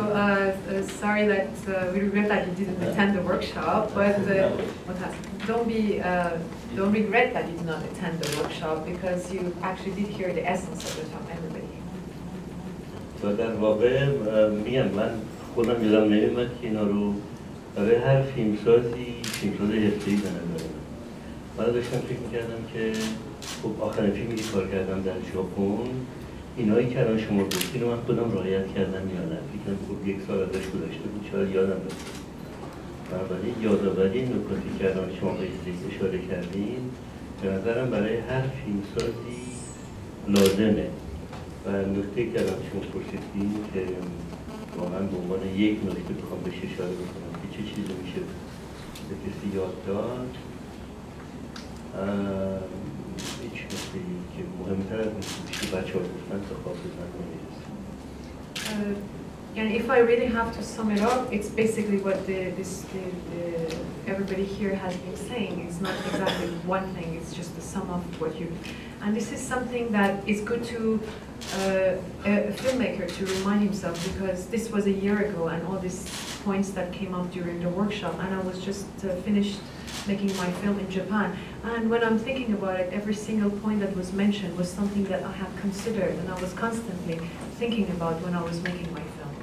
sorry that we regret that you didn't attend the workshop, but don't regret that you did not attend the workshop, because you actually did hear the essence of it from everybody. و در واقع میگم من خودم یادم نمیاد که اینا رو برای هر فیلمساز حرفه‌ای به نظر من داشتم فکر میکردم که خب آخرین فیلمی که کار کردم در ژاپن اینایی که الان شما گفتین رو من خودم رعایت کردم یا نه، فکر کنم خب یک سال ازش گذشته بود، شاید یادم رفته. بنابراین یادآوری نکاتی که الان شما بهش اشاره کردین به نظرم برای هر فیلمسازی لازمه. و نکته که الان شما پرسیدین که واقعا به عنوان یک نکته بخوام بهش اشاره بکنم که چه چیزی میشه به کسی یاد داد، هیچ نکته‌ای که مهمتر از نکته که بچه‌ها گفتن تا حافظ نمیرسه. And if I really have to sum it up, it's basically what everybody here has been saying. It's not exactly one thing, it's just the sum of what you... And this is something that is good to a filmmaker to remind himself, because this was a year ago and all these points that came up during the workshop, and I was just finished making my film in Japan. And when I'm thinking about it, every single point that was mentioned was something that I had considered and I was constantly thinking about when I was making my film.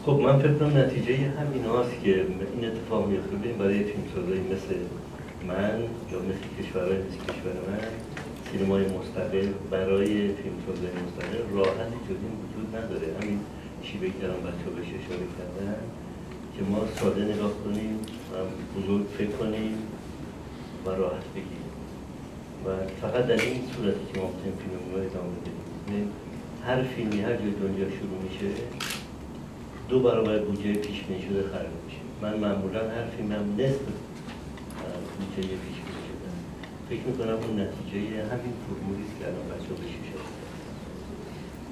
خب من فکر کنم نتیجه همین هاست که این اتفاق میفته برای فیلمسازایی مثل من یا مثل کشورهای مثل کشور من، سینمای مستقل برای فیلمسازای مستقل راحتی جز این وجود نداره. همین شیوه که الان بچه‌ها بهش اشاره کردن که ما ساده نگاه کنیم و بزرگ فکر کنیم و راحت بگیم و فقط در این صورتی که ما میتونیم فیلممون رو ادامه بدیم. هر فیلمی هر جای دنیا شروع میشه 2 برابر بودجه پیش بینی شده خرج میشه. من معمولا هر فیلمم نصف بودجه پیش بینی شده. فکر میکنم اون نتیجه همین فرمولی است که الان بچه‌ها بهش اشاره کردن.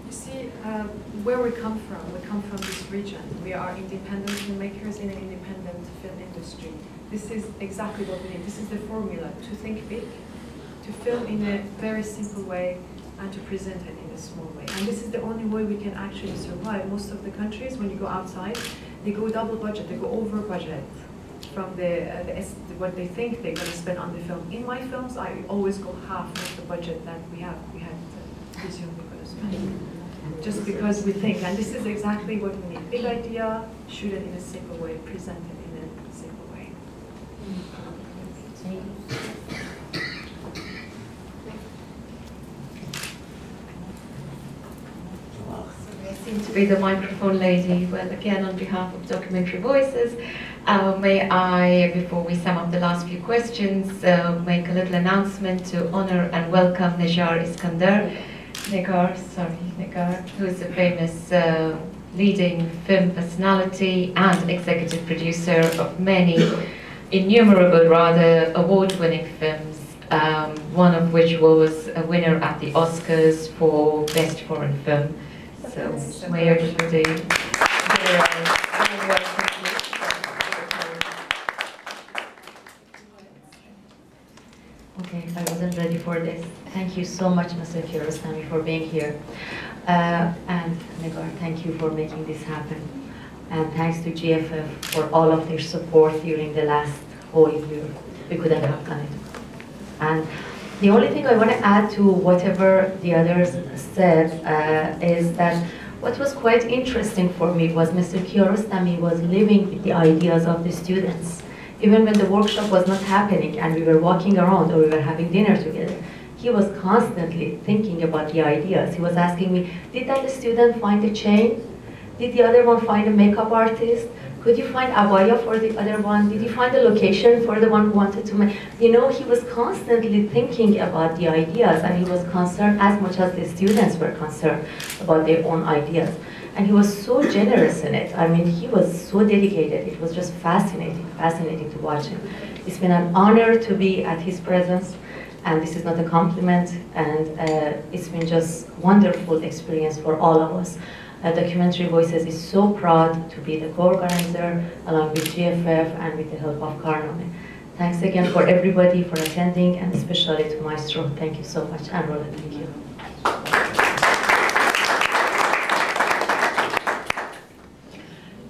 You see, where we come from this region. We are independent filmmakers in an independent film industry. This is exactly what we need. This is the formula, to think big, to film in a very simple way, and to present it in a small way. And this is the only way we can actually survive. Most of the countries, when you go outside, they go double budget, they go over budget from what they think they're going to spend on the film. In my films, I always go half of the budget that we had presumed we could have spent. Just because we think, and this is exactly what we need. Big idea, shoot it in a simple way, present it in a simple way. Seem to be the microphone lady. Well, again, on behalf of Documentary Voices, may I, before we sum up the last few questions, make a little announcement to honor and welcome Negar Iskandar, who is a famous leading film personality and executive producer of many innumerable, rather award-winning films, one of which was a winner at the Oscars for Best Foreign Film. So, may everybody Okay, I wasn't ready for this. Thank you so much, Mr. Kiarostami, for being here. And Negar, thank you for making this happen. And thanks to GFF for all of their support during the last whole year. We couldn't have done it. And the only thing I want to add to whatever the others said is that what was quite interesting for me was Mr. Kiarostami was living with the ideas of the students. Even when the workshop was not happening and we were walking around or we were having dinner together, he was constantly thinking about the ideas. He was asking me, did that student find a chain? Did the other one find a makeup artist? Could you find abaya for the other one? Did you find a location for the one who wanted to make? You know, he was constantly thinking about the ideas, and he was concerned as much as the students were concerned about their own ideas. And he was so generous in it. I mean, he was so dedicated. It was just fascinating to watch him. It's been an honor to be at his presence, and this is not a compliment, and it's been just wonderful experience for all of us. Documentary Voices is so proud to be the co-organizer along with GFF and with the help of Carnet. Thanks again for everybody for attending, and especially to Maestro. Thank you so much, and Roland, thank you.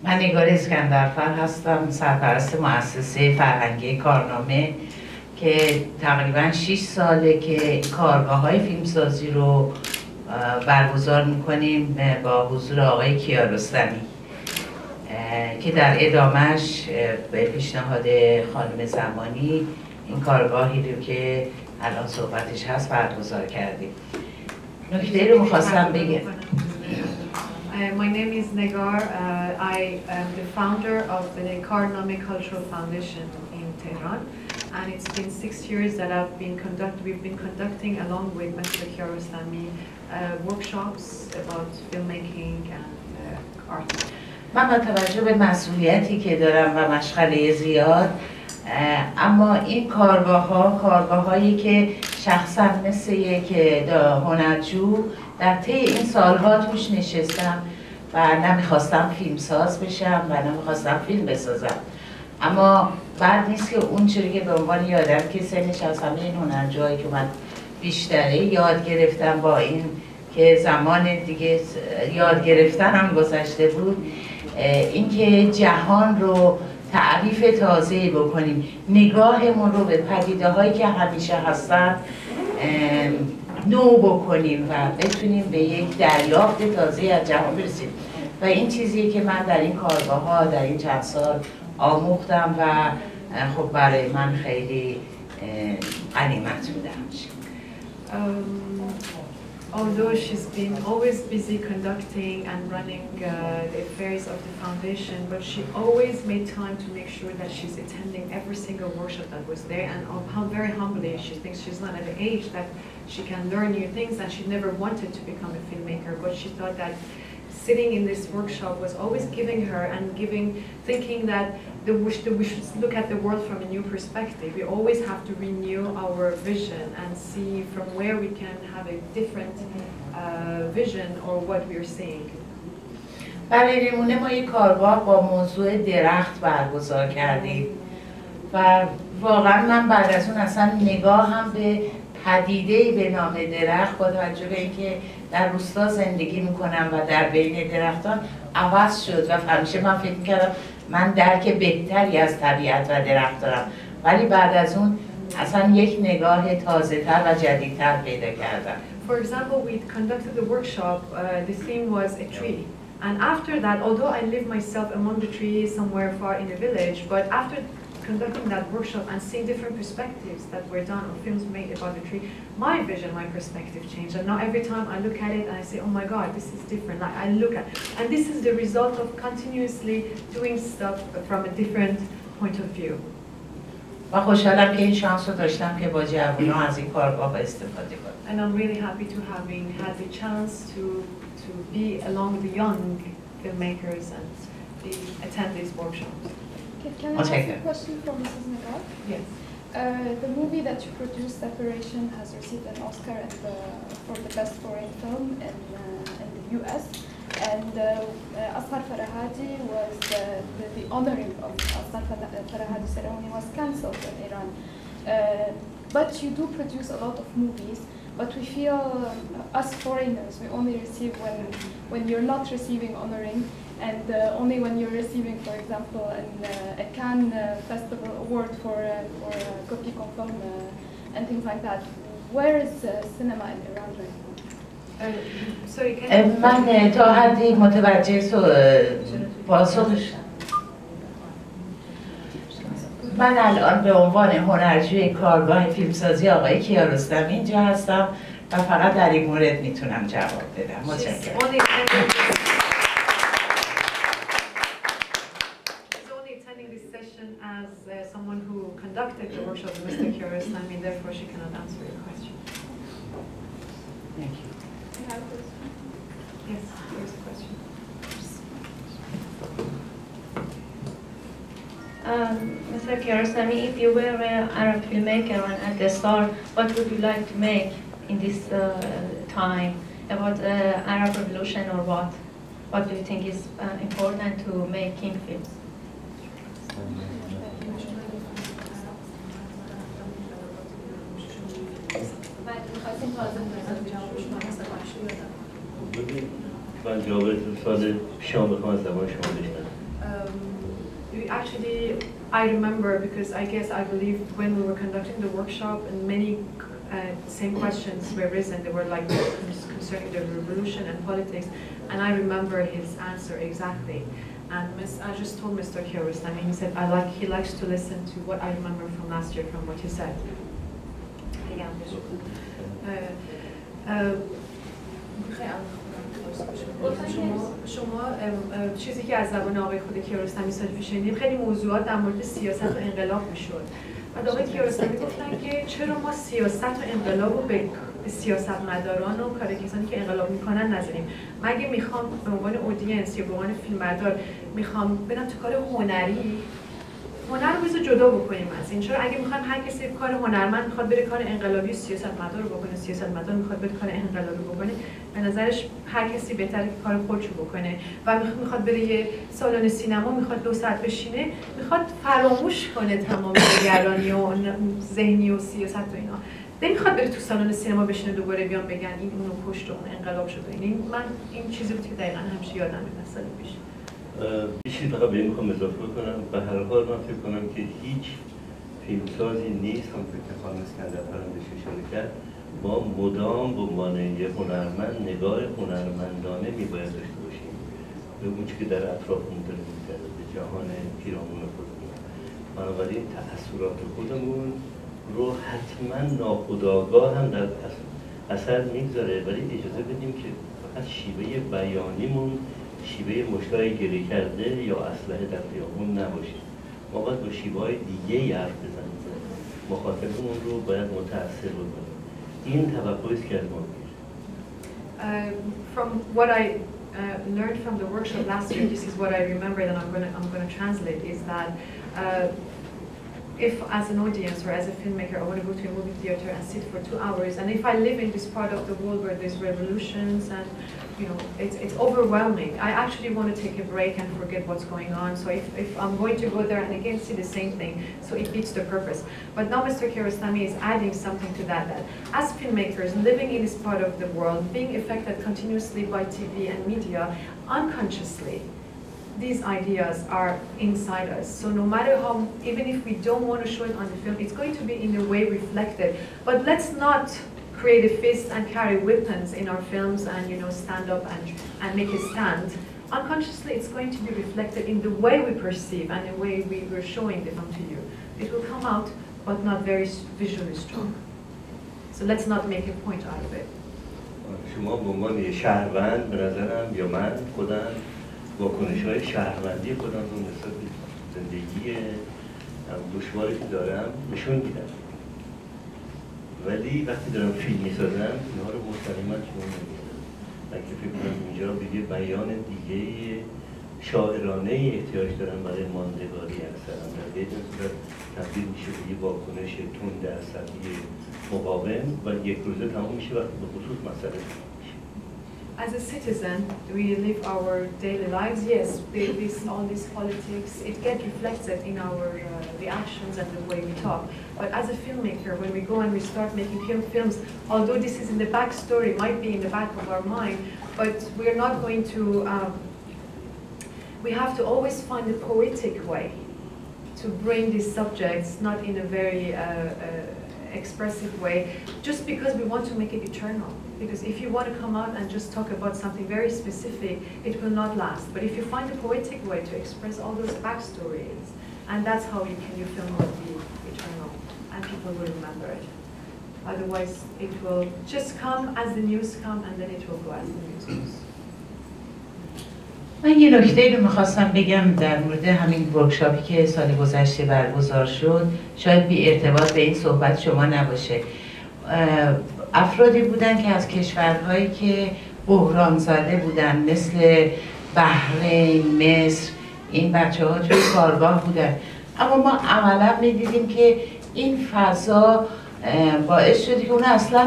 من نگار اسکندرفر هستم، سرپرست مؤسسه فرهنگی کارنامه که تقریباً 6 ساله که کارگاه‌های فیلمسازی رو برگزار میکنیم با حضور آقای کیارستمی که در ادامهش به پیشنهاد خانم زمانی این کارگاهی رو که الان صحبتش هست برگزار کردیم. نکته رو میخواستم بگم. My name is Negar. I am the founder of the Carnet Cultural Foundation in Tehran, and it's been 6 years that we've been conducting along with Mr. Kiarostami workshops about filmmaking and art. من با توجه به مسئولیتی که دارم و مشغله زیاد، اما این کارگاه‌هایی که شخصا مثل یک هنرجو در طی این سالها توش نشستم و نمیخواستم فیلمساز بشم و نمیخواستم فیلم بسازم. اما بعد نیست که اونجوری که به عنوان یه آدم که سنش از همه این هنرجایی که من بیشتره یاد گرفتم با این که زمان دیگه یاد گرفتنم گذشته بود، اینکه جهان رو تعریف تازه‌ای بکنیم، نگاهمون رو به پدیده هایی که همیشه هستن نو بکنیم و بتونیم به یک دریافت تازه از جهان برسیم و این چیزیه که من در این کارگاه ها در این چند سال آموختم و خب برای من خیلی غنیمت بودم. Although she's been always busy conducting and running the affairs of the foundation, but she always made time to make sure that she's attending every single workshop that was there, and how very humbly she thinks she's not at the age that she can learn new things, and she never wanted to become a filmmaker, but she thought that sitting in this workshop was always giving her and thinking that we should look at the world from a new perspective. We always have to renew our vision and see from where we can have a different vision or what we are seeing. برای نمونه ما یک کارگاه با موضوع درخت برگزار کردیم و واقعا من بعد از اون اصلا نگاهم به پدیده‌ای به نام درخت با توجه به اینکه در روستا زندگی میکنم و در بین درختان عوض شد و همیشه من فکر میکردم من درک بهتری از طبیعت و درخت دارم، ولی بعد از اون اصلا یک نگاه تازه‌تر و جدیدتر پیدا کردم. For example, we conducted the workshop, the theme was a tree. And after that, although I live myself among the trees somewhere far in the village, but after conducting that workshop and seeing different perspectives that were done or films made about the tree, my vision, my perspective changed. And now every time I look at it and I say, oh my God, this is different. Like I look at, and this is the result of continuously doing stuff from a different point of view. و خوشحالم که این شانس رو داشتم که با جوان‌ها از این کارگاه استفاده کنم. And I'm really happy to having had the chance to be along the young filmmakers and attend these workshops. Can I ask a question from Mrs. Nagar? Yes. The movie that you produced, Separation, has received an Oscar for the best foreign film in the US. And Asghar Farahadi was the honoring of Asghar Farahadi ceremony was cancelled in Iran. But you do produce a lot of movies, but we feel us foreigners, we only receive when you're not receiving honoring, and only when you're receiving, for example, a Cannes Festival award for copie conforme and things like that. Where is cinema in Iran right now? من تا حدی متوجه پاسخش. من الان به عنوان هنرجوی کارگاه فیلمسازی آقای کیارستمی اینجا هستم و فقط در این مورد میتونم جواب بدم. متشکرم. As someone who conducted the workshop with Mr. Kiarostami, therefore she cannot answer your question. Thank you. Yes, here's a question. Mr. Kiarostami, if you were an Arab filmmaker and at the start, what would you like to make in this time about Arab Revolution or what? What do you think is important to making films? من جواب سال پیشم بخوام از زبان شما بشنوم. Actually, I remember because I believe when we were conducting the workshop and many same questions were risen. They were like concerning the revolution and politics, and I remember his answer exactly. And I just told Mr. Kiarostami, he said he likes to listen to what I remember from last year from what he said. شما چیزی که از زبان آقای خود کیارستمی صادف شنیدیم خیلی موضوعات در مورد سیاست و انقلاب میشد. و آقای کیارستمی گفتن که چرا ما سیاست و انقلاب رو به سیاستمداران و کارگردانی که انقلاب میکنن نذاریم. مگه میخوام به عنوان اودینس یا به عنوان فیلمبردار میخوام برم تو کار هنری هنر رو بذار جدا بکنیم از این. چرا اگه میخوایم هر کسی کار هنرمند میخواد بره کار انقلابی سیاستمدار رو بکنه، سیاستمدار میخواد بره کار انقلابی بکنه، به نظرش هر کسی بهتره که کار خودش رو بکنه و میخواد بره یه سالن سینما، میخواد 2 ساعت بشینه، میخواد فراموش کنه تمام نگرانی و ذهنی و سیاست و اینا. نمیخواد بره تو سالن سینما بشینه دوباره بیان بگن این اونو کشت و اون انقلاب شد. این چیزی بود که دقیقاً همیشه یادم میاد سال پیش. یه چیزی فقط به این میخوام اضافه کنم. به هر حال من فکر کنم که هیچ فیلمسازی نیست همونطور که خانم اسکندر فرمودش اشاره کرد ما مدام به عنوان یه هنرمند نگاه هنرمندانه میباید داشته باشیم به اون چیزی که در اطرافمون داره میگذره، به جهان پیرامون خودمون. بنابراین تأثیرات خودمون رو حتما ناخودآگاه هم در اثر میگذاره، ولی اجازه بدیم که فقط شیوه بیانیمون شیوه مشتای گری کرده یا اسلحه در خیابون نباشه. ما باید با شیوه‌های دیگه‌ای حرف بزنیم، مخاطبمون رو باید متأثر بکنیم. این توقعی است که از ما میشه. From what I learned from the workshop last year, this is what I remember that I'm going to translate, is that if as an audience or as a filmmaker I want to go to a movie theater and sit for 2 hours, and if I live in this part of the world where there's revolutions and it's overwhelming, I actually want to take a break and forget what's going on. So if I'm going to go there and again see the same thing, so it beats the purpose. But now Mr. Kiarostami is adding something to that as filmmakers living in this part of the world, being affected continuously by TV and media, unconsciously, these ideas are inside us. So no matter how, even if we don't want to show it on the film, it's going to be in a way reflected. But let's not create a fist and carry weapons in our films and stand up and make a stand. Unconsciously, it's going to be reflected in the way we perceive and the way we're showing the film to you. It will come out, but not very visually strong. So let's not make a point out of it. شما به عنوان یه شهروند به نظرم یا من خودم واکنش‌های شهروندی خودم رو نسبت به زندگی دشواری که دارم نشون میدم، ولی وقتی دارم فیلم میسازم اینها رو مستقیما شما نمیدم. من که فکر کنم اینجا به یه بیان دیگه شاعرانه احتیاج دارم برای ماندگاری اکثرا، در یه صورت تبدیل میشه به یه واکنش تند عصبی مقاوم و یک روزه تمام میشه وقتی به خصوص مسئله میشه. As a citizen, we live our daily lives. Yes, all this politics, it gets reflected in our reactions and the way we talk. But as a filmmaker, when we go and we start making films, although this is in the backstory, might be in the back of our mind, but we're not going to, we have to always find a poetic way to bring these subjects, not in a very expressive way, just because we want to make it eternal. Because if you want to come out and just talk about something very specific, it will not last. But if you find a poetic way to express all those backstories, and that's how your film will be eternal, and people will remember it. Otherwise, it will just come as the news come, and then it will go as the news goes. من یه نکته رو میخواستم بگم در مورد همین ورکشاپی که سال گذشته برگزار شد، شاید بی ارتباط به این صحبت شما نباشه. افرادی بودن که از کشورهایی که بحران زده بودن مثل بحرین، مصر، این بچه ها توی کارگاه بودن، اما ما عملا میدیدیم که این فضا باعث شد که اون اصلا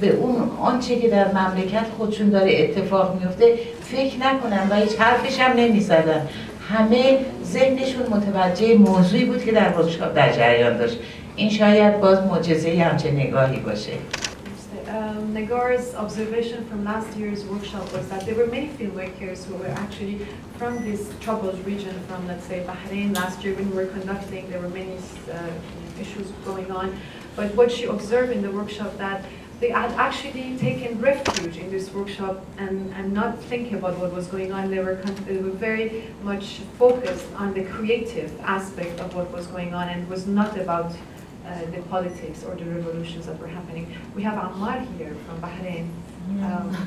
به اون آنچه که در مملکت خودشون داره اتفاق میفته فکر نکنن و هیچ حرفش هم نمیزدن. همه ذهنشون متوجه موضوعی بود که در ورکشاپ در جریان داشت. این شاید باز معجزه همچه نگاهی باشه. Nagar's observation from last year's workshop was that there were many filmmakers who were actually from this troubled region, from let's say Bahrain. Last year when we were conducting, there were many issues going on. But what she observed in the workshop that they had actually taken refuge in this workshop and not think about what was going on. They were very much focused on the creative aspect of what was going on, and it was not about the politics or the revolutions that were happening. We have Ammar here from Bahrain.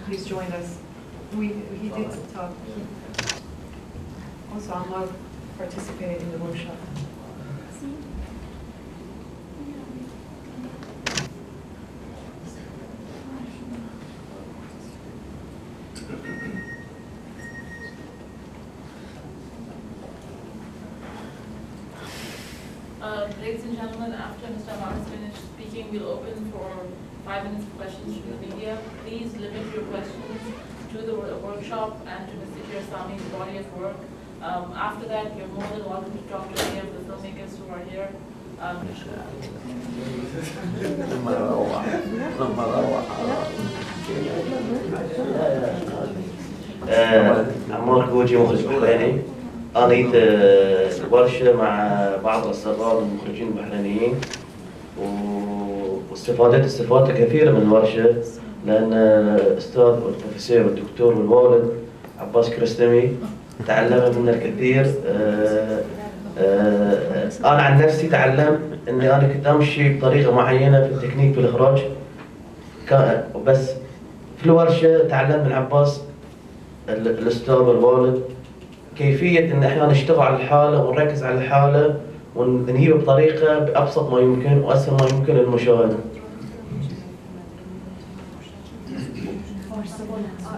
Please join us. He did talk. Also, Ammar participated in the workshop. gentlemen, after Mr. Abbas finished speaking, we'll open for 5 minutes of questions from the media. Please limit your questions to the workshop and to Mr. Kiarostami's body of work. After that, you're more than welcome to talk to any of the filmmakers who are here. عمار كوجي مخرج بحريني. أنا جيت ورشة مع بعض الأصدقاء المخرجين البحرينيين استفادت كثيرا من الورشة، لأن الأستاذ والبروفيسور والدكتور والوالد عباس كيارostami تعلم منا الكثير. أنا عن نفسي تعلمت إني أنا كنت أمشي بطريقة معينة في التكنيك في الإخراج، بس في الورشة تعلمت من عباس الأستاذ والوالد كيفية إن إحنا نشتغل على الحالة ونركز على الحالة وننهيها بطريقة بأبسط ما يمكن وأسهل ما يمكن للمشاهد.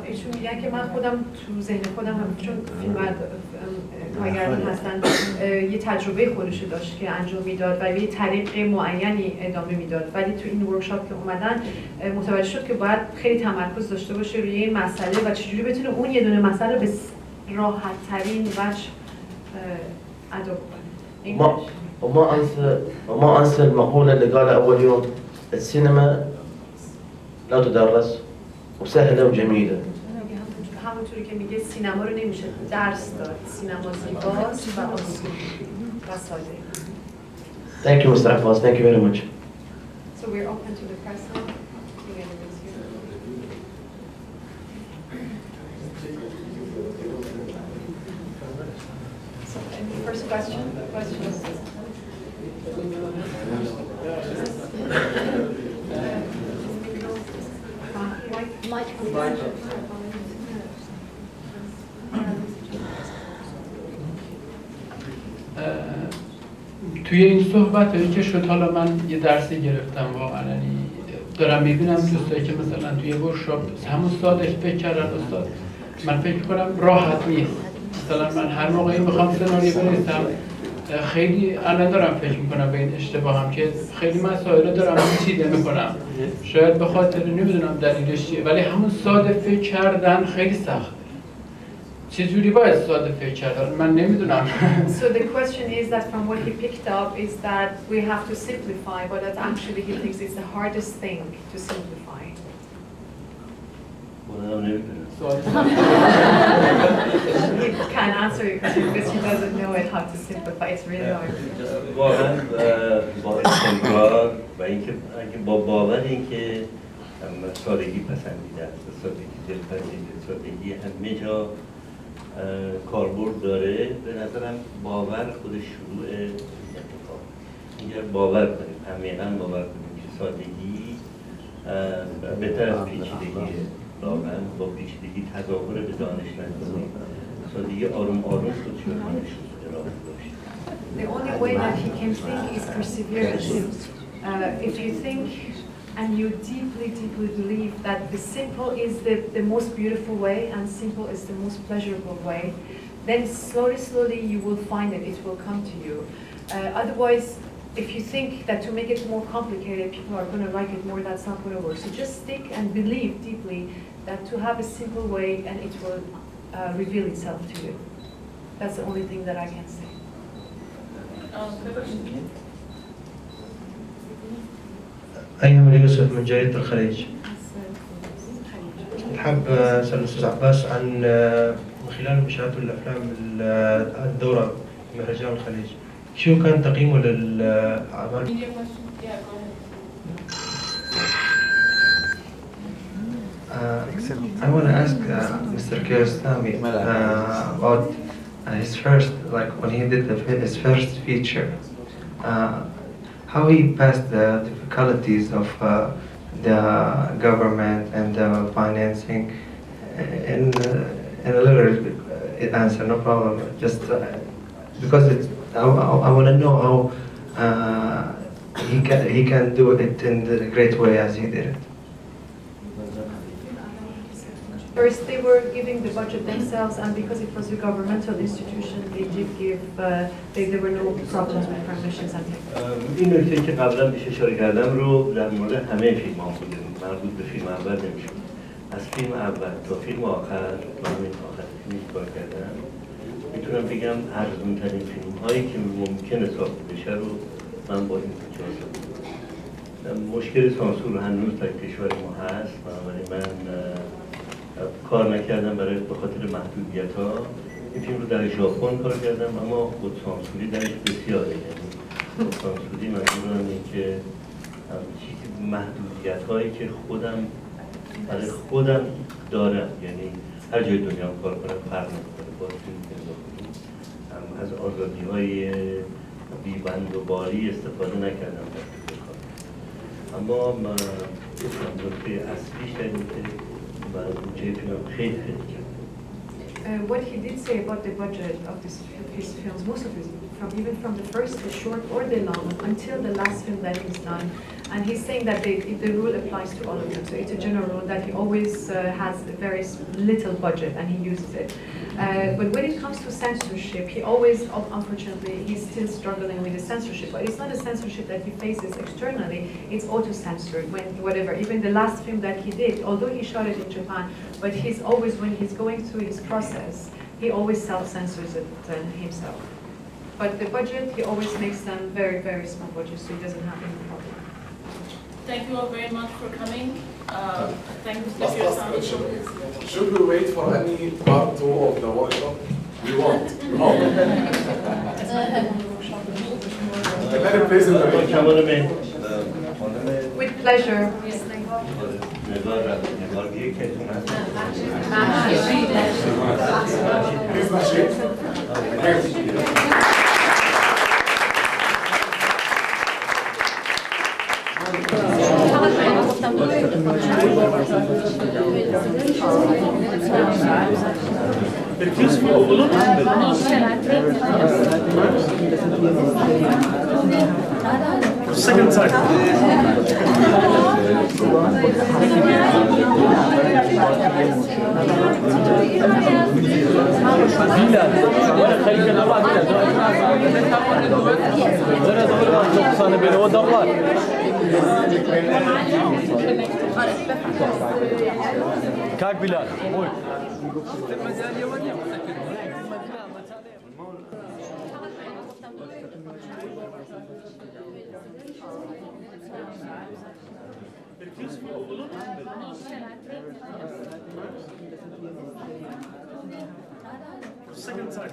ایشون میگن که من خودم تو ذهن خودم هم چون کارگردان هستن یه تجربه خودشو داشت که انجام میداد و یه طریق معینی ادامه میداد، ولی تو این ورکشاپ که اومدن متوجه شد که باید خیلی تمرکز داشته باشه روی این مسئله و چجوری بتونه اون یه دونه مسئله به راحت ترین وجه ادا کنه. وما انسى المقولة اللي قالها أول يوم: السينما لا تدرس وسهلة وجميلة. همونطوری که میگه سینما رو نمیشه درس داد، سینما زیباست و آسون و ساده. Thank you, Mr. Abbas. Thank you very much. So we're open to the press now. So, first question. توی این صحبت هایی که شد حالا من یه درسی گرفتم واقعا، دارم میبینم دوستایی که مثلا توی ورکشاپ همون ساده فکر کردن استاد، من فکر میکنم راحت نیست. مثلا من هر موقعی میخوام سناریو بنویسم خیلی الان دارم فکر میکنم به این اشتباهم که خیلی مسائل دارم پیچیده میکنم، شاید به خاطر نمیدونم دلیلش چیه، ولی همون ساده فکر کردن خیلی سخت. چجوری باید ساده فکر کردن؟ من نمیدونم. So the question is that from what he picked up is that we have to simplify, but that actually he thinks it's the hardest thing to simplify. He can't answer your question because he doesn't know it how to simplify. It's really hard. واقعا با استمرار و اینکه با باور اینکه سادگی پسندیده است، سادگی دلپذیره، سادگی همه جا کاربرد داره. به نظرم باور خود شروع اتفاق. اگر باور کنیم، عمیقاً باور کنیم که سادگی بهتر از پیچیدگیه، واقعا با پیچیدگی تظاهر به دانش نکنیم، سادگی آروم آروم خودش رو ارائه داشت. The only way that he can think is perseverance. If you think and you deeply believe that the simple is the most beautiful way and simple is the most pleasurable way, then slowly you will find it, it will come to you. Otherwise, if you think that to make it more complicated, people are going to like it more, that's not going to work. So just stick and believe deeply that to have a simple way and it will reveal itself to you. That's the only thing that I can say. أيمن يوسف من جريدة الخليج. حاب أسأل الأستاذ عباس عن من خلال مشاهدته الأفلام الدورة مهرجان الخليج، شو كان تقييمه للأعمال؟ I want to ask Mr. Kiarostami about his first, like when he did his first feature, how he passed the difficulties of the government and the financing in a little answer, no problem. Just because it's, I want to know how he can do it in the great way as he did it. First, they were giving the budget themselves, and because it was a governmental institution, they did give. There were no problems with permissions and things. این نکته که قبلا بهش اشاره کردم رو در مورد همه فیلم‌ها بوده، مربوط به فیلم اول نمیشه. از فیلم اول تا فیلم آخر، تا همین آخر فیلمی کار کردم، میتونم بگم ارزان‌ترین فیلم‌هایی که ممکنه ساخته بشه رو من با این فیلم ساختم. مشکل سانسور هنوز در کشور ما هست، بنابراین من کار نکردم برای به خاطر محدودیت‌ها. این فیلم رو در ژاپن کار کردم، اما خود سانسوری درش بسیاره. یعنی خود سانسوری منظورم اینه که چیزی محدودیت‌هایی که خودم برای خودم دارم، یعنی هر جای دنیا کار کنم فرق نمی‌کنه با فیلم از آزادی‌های بی‌بند و باری استفاده نکردم در فیلم کار. اما نکته اصلیش در اینه که بودجه فیلم خیلی کم. What he did say about the budget of his films, most of his, even from the first, the short or the long, until the last film that he's done, and he's saying that the rule applies to all of them. So it's a general rule that he always has a very little budget and he uses it. But when it comes to censorship, he always, unfortunately, he's still struggling with the censorship. But it's not a censorship that he faces externally, it's auto-censored, whatever. Even the last film that he did, although he shot it in Japan, but he's always, when he's going through his process, he always self-censors it himself. But the budget, he always makes them very, very small budgets, so he doesn't have any problem. Thank you all very much for coming. Thank you, Mr. Kiarostami. Should we wait for any part 2 of the workshop? We won't. No. Any place in the workshop? With pleasure. Second time. Как Bilal? Ой. Second time.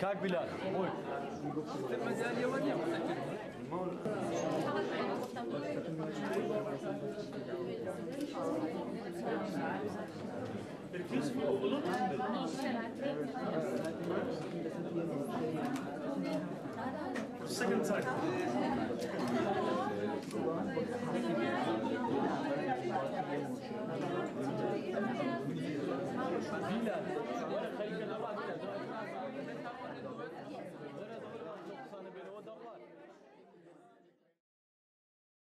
Как Bilal? Ой. Second time. Bilal.